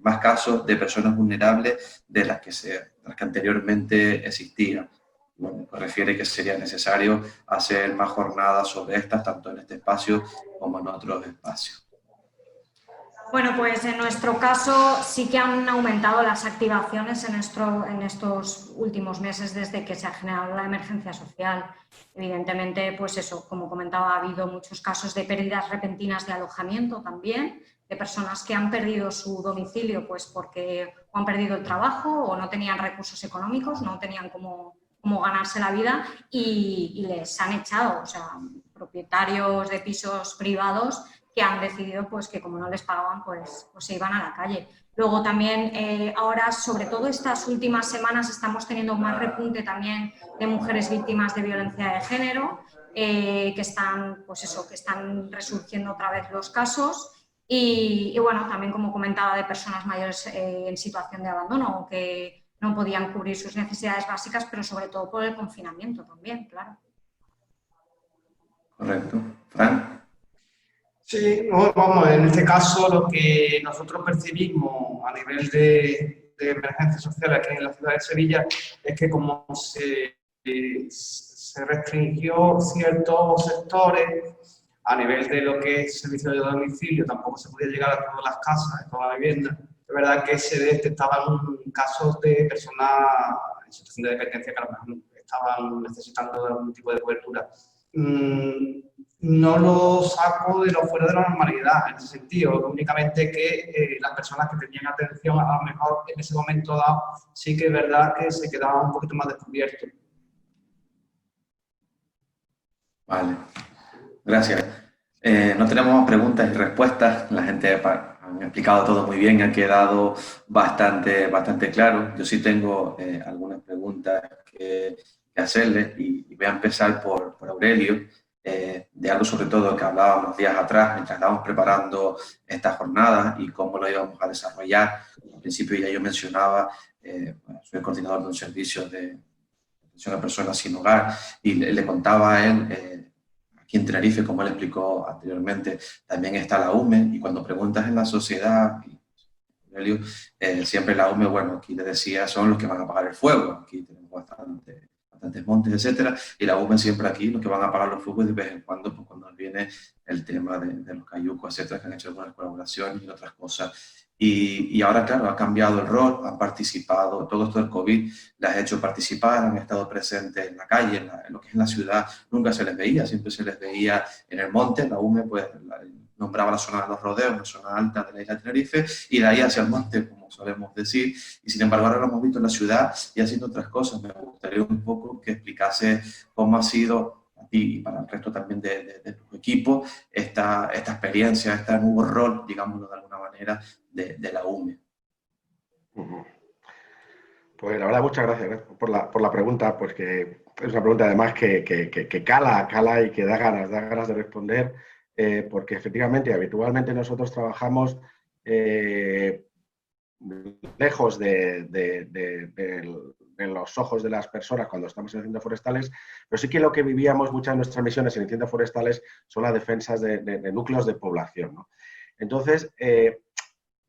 más casos de personas vulnerables de las que anteriormente existían. Bueno, pues refiere que sería necesario hacer más jornadas sobre estas, tanto en este espacio como en otros espacios. Bueno, pues en nuestro caso sí que han aumentado las activaciones en estos últimos meses desde que se ha generado la emergencia social. Evidentemente, pues eso, como comentaba, ha habido muchos casos de pérdidas repentinas de alojamiento también, de personas que han perdido su domicilio pues porque o han perdido el trabajo o no tenían recursos económicos, no tenían cómo ganarse la vida y les han echado, o sea, propietarios de pisos privados que han decidido pues, que como no les pagaban, pues se iban a la calle. Luego también, ahora, sobre todo estas últimas semanas, estamos teniendo más repunte también de mujeres víctimas de violencia de género, que están, pues eso, que están resurgiendo otra vez los casos. Y bueno, también como comentaba, de personas mayores en situación de abandono, que no podían cubrir sus necesidades básicas, pero sobre todo por el confinamiento también, claro. Correcto. Fran. Sí, no, vamos, en este caso lo que nosotros percibimos a nivel de emergencia social aquí en la ciudad de Sevilla es que como se restringió ciertos sectores a nivel de lo que es servicio de domicilio, tampoco se podía llegar a todas las casas, a toda la vivienda. Es verdad que se detectaban casos de personas en situación de dependencia que a lo mejor estaban necesitando algún tipo de cobertura. No lo saco de lo fuera de la normalidad, en ese sentido, únicamente que las personas que tenían atención a lo mejor en ese momento dado, sí que es verdad que se quedaban un poquito más descubiertos. Vale, gracias. No tenemos más preguntas y respuestas, la gente han explicado todo muy bien, ha quedado bastante claro. Yo sí tengo algunas preguntas que hacerle y voy a empezar por Aurelio. De algo sobre todo que hablábamos días atrás mientras estábamos preparando esta jornada y cómo lo íbamos a desarrollar. Al principio ya yo mencionaba, soy el coordinador de un servicio de atención a personas sin hogar y le contaba a él, aquí en Tenerife, como él explicó anteriormente, también está la UME y cuando preguntas en la sociedad, siempre la UME, bueno, aquí le decía, son los que van a apagar el fuego, aquí tenemos bastantes montes, etcétera, y la UME siempre aquí, los que van a apagar los fuegos de vez en cuando, pues cuando viene el tema de los cayucos, etcétera, que han hecho algunas colaboraciones y otras cosas. Y ahora, claro, ha cambiado el rol, han participado, todo esto del COVID les ha hecho participar, han estado presentes en la calle, en lo que es en la ciudad, nunca se les veía, siempre se les veía en el monte, la UME pues nombraba la zona de los rodeos, la zona alta de la isla de Tenerife, y de ahí hacia el monte, como solemos decir, y sin embargo ahora lo hemos visto en la ciudad y haciendo otras cosas. Me gustaría un poco que explicase cómo ha sido a ti y para el resto también de tu equipo esta experiencia, este nuevo rol, digámoslo de alguna manera, de la UME. Pues la verdad, muchas gracias por la pregunta, pues que es una pregunta además que cala y que da ganas de responder, porque efectivamente, habitualmente nosotros trabajamos lejos de los ojos de las personas cuando estamos en incendios forestales, pero sí que lo que vivíamos muchas de nuestras misiones en incendios forestales son las defensas de núcleos de población, ¿no? Entonces,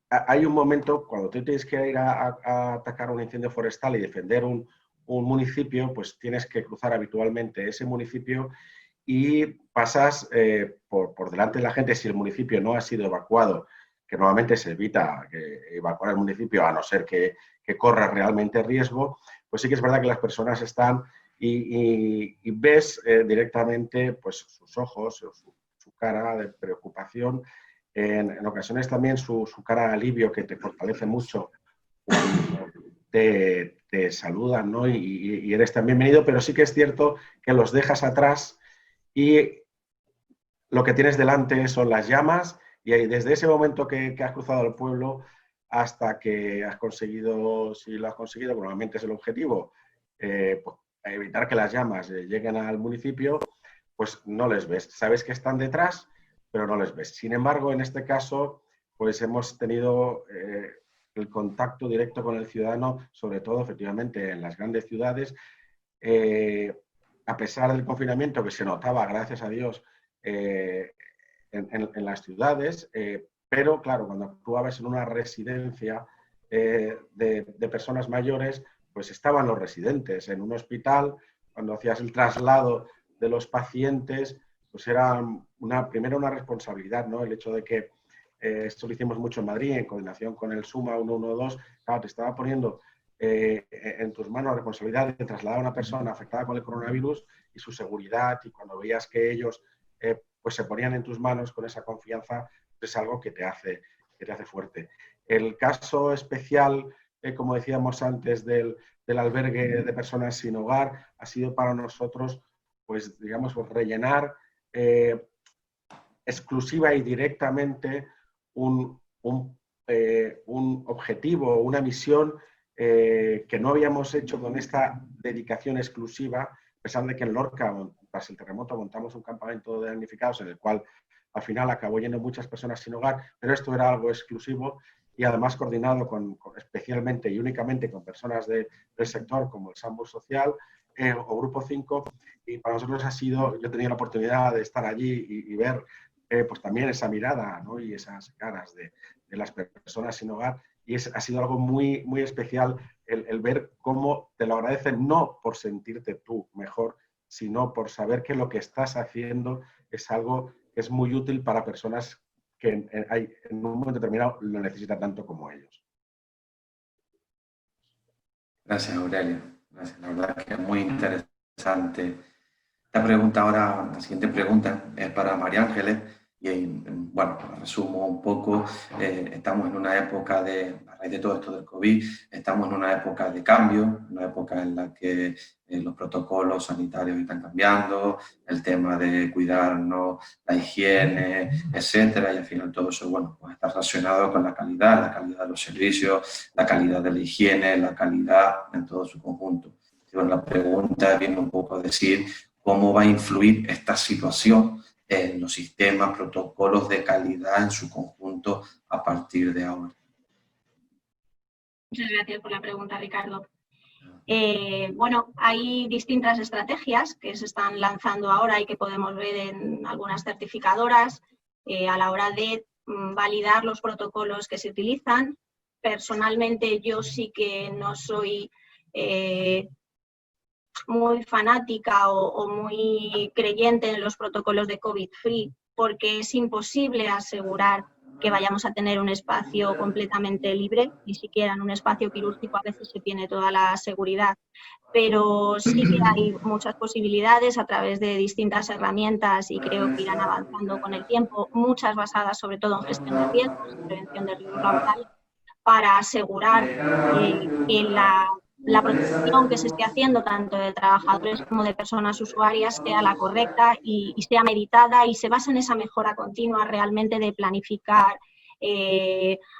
hay un momento cuando tú tienes que ir a atacar un incendio forestal y defender un municipio, pues tienes que cruzar habitualmente ese municipio y pasas por delante de la gente si el municipio no ha sido evacuado, que normalmente se evita evacuar el municipio a no ser que corra realmente riesgo, pues sí que es verdad que las personas están y ves directamente pues, sus ojos, su cara de preocupación, en ocasiones también su cara de alivio que te fortalece mucho cuando te saludan, ¿no? y eres tan bienvenido, pero sí que es cierto que los dejas atrás y lo que tienes delante son las llamas y desde ese momento que has cruzado el pueblo hasta que has conseguido, si lo has conseguido, normalmente es el objetivo, pues, evitar que las llamas lleguen al municipio, pues no les ves. Sabes que están detrás, pero no les ves. Sin embargo, en este caso, pues hemos tenido el contacto directo con el ciudadano, sobre todo, efectivamente, en las grandes ciudades. A pesar del confinamiento que se notaba, gracias a Dios, en las ciudades, pero claro, cuando actuabas en una residencia de personas mayores, pues estaban los residentes. En un hospital, cuando hacías el traslado de los pacientes, pues era primero una responsabilidad, ¿no? El hecho de que esto lo hicimos mucho en Madrid, en coordinación con el SUMA 112, claro, te estaba poniendo en tus manos la responsabilidad de trasladar a una persona afectada con el coronavirus y su seguridad, y cuando veías que ellos pues se ponían en tus manos con esa confianza, es algo que te hace fuerte. El caso especial, como decíamos antes, del albergue de personas sin hogar, ha sido para nosotros, pues digamos, pues, rellenar exclusiva y directamente un objetivo, una misión que no habíamos hecho con esta dedicación exclusiva, a pesar de que en Lorca, tras el terremoto, montamos un campamento de damnificados en el cual al final acabó yendo muchas personas sin hogar, pero esto era algo exclusivo y además coordinado especialmente y únicamente con personas del sector como el SAMUR Social o Grupo 5, y para nosotros ha sido, yo he tenido la oportunidad de estar allí y ver pues también esa mirada, ¿no? Y esas caras de las personas sin hogar, y ha sido algo muy, muy especial el ver cómo te lo agradecen, no por sentirte tú mejor, sino por saber que lo que estás haciendo es algo que es muy útil para personas que en un momento determinado lo necesitan tanto como ellos. Gracias, Aurelio. Gracias, la verdad es que es muy interesante. Esta pregunta ahora, la siguiente pregunta es para María Ángeles. Y bueno, resumo un poco, estamos en una época a raíz de todo esto del COVID, estamos en una época de cambio, una época en la que los protocolos sanitarios están cambiando, el tema de cuidarnos, la higiene, etcétera, y al final todo eso, bueno, pues está relacionado con la calidad de los servicios, la calidad de la higiene, la calidad en todo su conjunto. Y bueno, la pregunta viene un poco a decir cómo va a influir esta situación en los sistemas, protocolos de calidad en su conjunto a partir de ahora. Muchas gracias por la pregunta, Ricardo. Bueno, hay distintas estrategias que se están lanzando ahora y que podemos ver en algunas certificadoras a la hora de validar los protocolos que se utilizan. Personalmente, yo sí que no soy muy fanática o muy creyente en los protocolos de COVID-free, porque es imposible asegurar que vayamos a tener un espacio completamente libre, ni siquiera en un espacio quirúrgico a veces se tiene toda la seguridad, pero sí que hay muchas posibilidades a través de distintas herramientas y creo que irán avanzando con el tiempo, muchas basadas sobre todo en gestión de riesgos y prevención de riesgos laborales, para asegurar que la protección que se esté haciendo tanto de trabajadores como de personas usuarias sea la correcta y sea meditada y se basa en esa mejora continua realmente de planificar,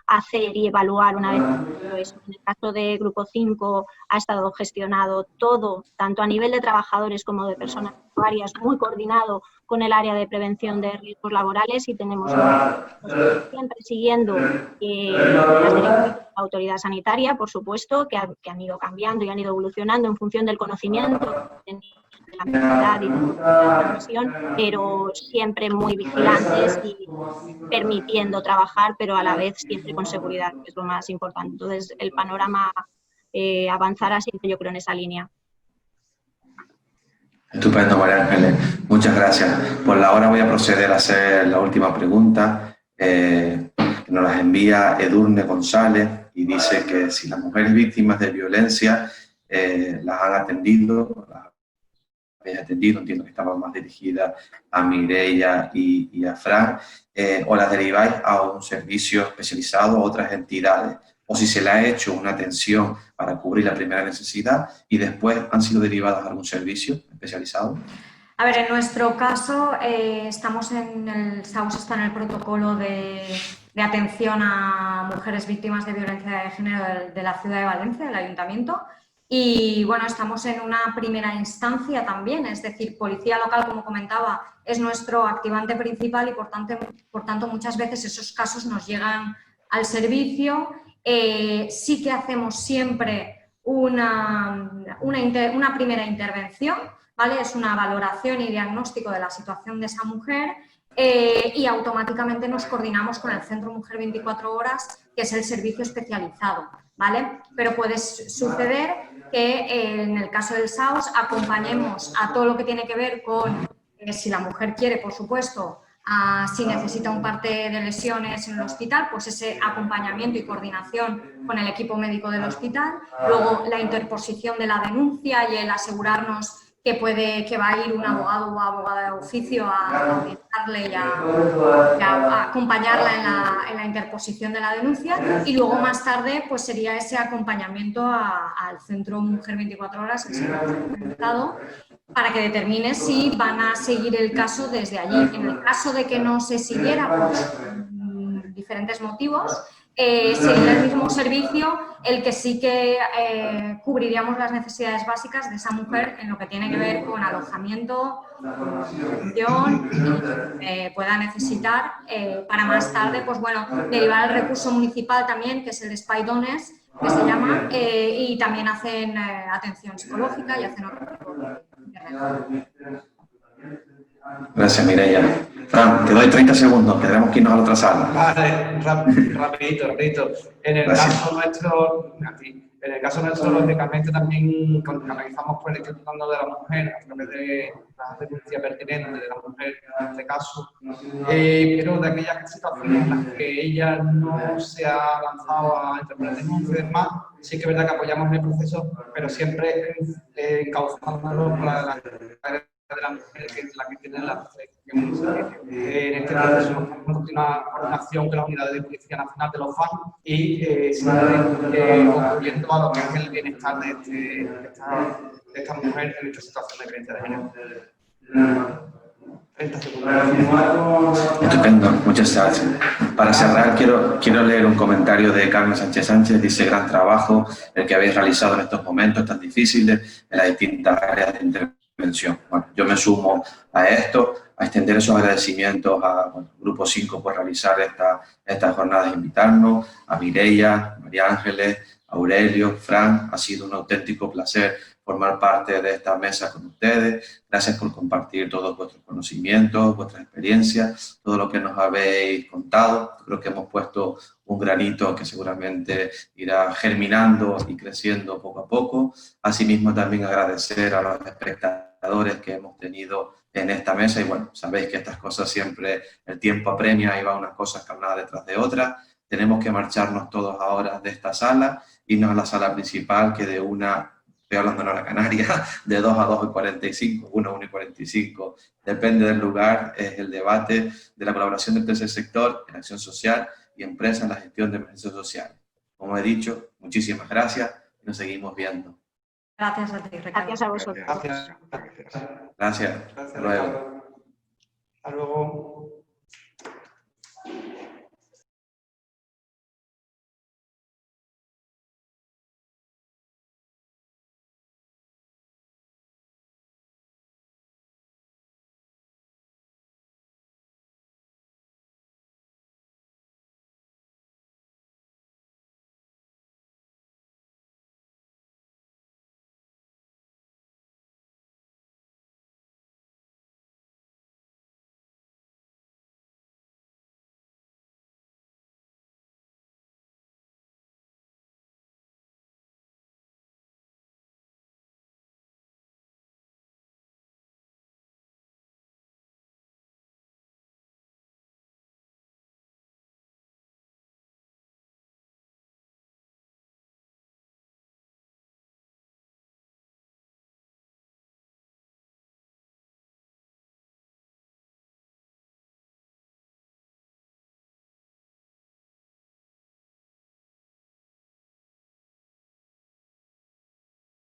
hacer y evaluar una vez eso. En el caso de Grupo 5 ha estado gestionado todo, tanto a nivel de trabajadores como de personas usuarias, muy coordinado con el área de prevención de riesgos laborales y tenemos siempre siguiendo las directivas de la autoridad sanitaria, por supuesto, que han ido cambiando y han ido evolucionando en función del conocimiento de la enfermedad y de la transmisión, pero siempre muy vigilantes y permitiendo trabajar, pero a la vez siempre con seguridad, que es lo más importante. Entonces, el panorama avanzará siempre, yo creo, en esa línea. Estupendo, María Ángeles. Muchas gracias. Por la hora voy a proceder a hacer la última pregunta, que nos las envía Edurne González y dice que si las mujeres víctimas de violencia las han atendido, entiendo que estaba más dirigida a Mireia y a Fran, o las deriváis a un servicio especializado a otras entidades, o si se le ha hecho una atención para cubrir la primera necesidad y después han sido derivadas a algún servicio especializado. A ver, en nuestro caso, estamos en el SAUS está en el protocolo de de atención a mujeres víctimas de violencia de género de la ciudad de Valencia, del Ayuntamiento. Y bueno, estamos en una primera instancia también, es decir, policía local, como comentaba, es nuestro activante principal y por tanto muchas veces esos casos nos llegan al servicio. Sí que hacemos siempre una primera intervención, ¿vale? Es una valoración y diagnóstico de la situación de esa mujer y automáticamente nos coordinamos con el Centro Mujer 24 Horas, que es el servicio especializado, ¿vale? Pero puede suceder que en el caso del SAUS acompañemos a todo lo que tiene que ver con, si la mujer quiere, por supuesto, si necesita un parte de lesiones en el hospital, pues ese acompañamiento y coordinación con el equipo médico del hospital. Luego la interposición de la denuncia y el asegurarnos que va a ir un abogado o abogada de oficio a orientarle y a acompañarla en la interposición de la denuncia. Y luego más tarde pues sería ese acompañamiento al Centro Mujer 24 Horas, el Estado, para que determine si van a seguir el caso desde allí. En el caso de que no se siguiera por diferentes motivos, sería el mismo servicio el que sí que cubriríamos las necesidades básicas de esa mujer en lo que tiene que ver con alojamiento, nutrición y pueda necesitar para más tarde, pues bueno, derivar al recurso municipal también, que es el Espai Dones, que se llama, y también hacen atención psicológica y hacen otro tipo de intervención. Gracias, Mireia. Fran, te doy 30 segundos, que tenemos que irnos a la otra sala. Vale, rapidito. En el caso nuestro, lógicamente, también canalizamos por el Instituto de la Mujer a través de la denuncia pertinente de la mujer en este caso, pero de aquellas situaciones en las que ella no se ha lanzado a interponer denuncia y demás, sí que es verdad que apoyamos en el proceso, pero siempre encauzándolo para la de la mujer, que es la que tiene la protección. En este proceso nos hacemos una continua coordinación con la Unidad de Policía Nacional de los FAN y siempre contribuyendo a lo que es el bienestar de esta mujer en esta situación de violencia de género. 30 segundos. Estupendo, muchas gracias. Para cerrar, quiero leer un comentario de Carmen Sánchez. Dice: gran trabajo el que habéis realizado en estos momentos tan difíciles en las distintas áreas de intervención. Bueno, yo me sumo a esto, a extender esos agradecimientos a Grupo 5 por realizar estas jornadas, invitarnos, a Mireia, María Ángeles, Aurelio, Fran. Ha sido un auténtico placer formar parte de esta mesa con ustedes. Gracias por compartir todos vuestros conocimientos, vuestras experiencias, todo lo que nos habéis contado. Creo que hemos puesto un granito que seguramente irá germinando y creciendo poco a poco. Asimismo, también agradecer a los espectadores que hemos tenido en esta mesa. Y bueno, sabéis que estas cosas siempre el tiempo apremia y va unas cosas carnadas detrás de otras. Tenemos que marcharnos todos ahora de esta sala, irnos a la sala principal, que de una... Estoy hablando de la Canaria, de 2 a 2:45, 1 a 1:45, depende del lugar, es el debate de la colaboración del tercer sector en acción social y empresa en la gestión de emergencias sociales. Como he dicho, muchísimas gracias y nos seguimos viendo. Gracias a ti, Ricardo. Gracias a vosotros. Gracias. Gracias. Hasta luego. Hasta luego.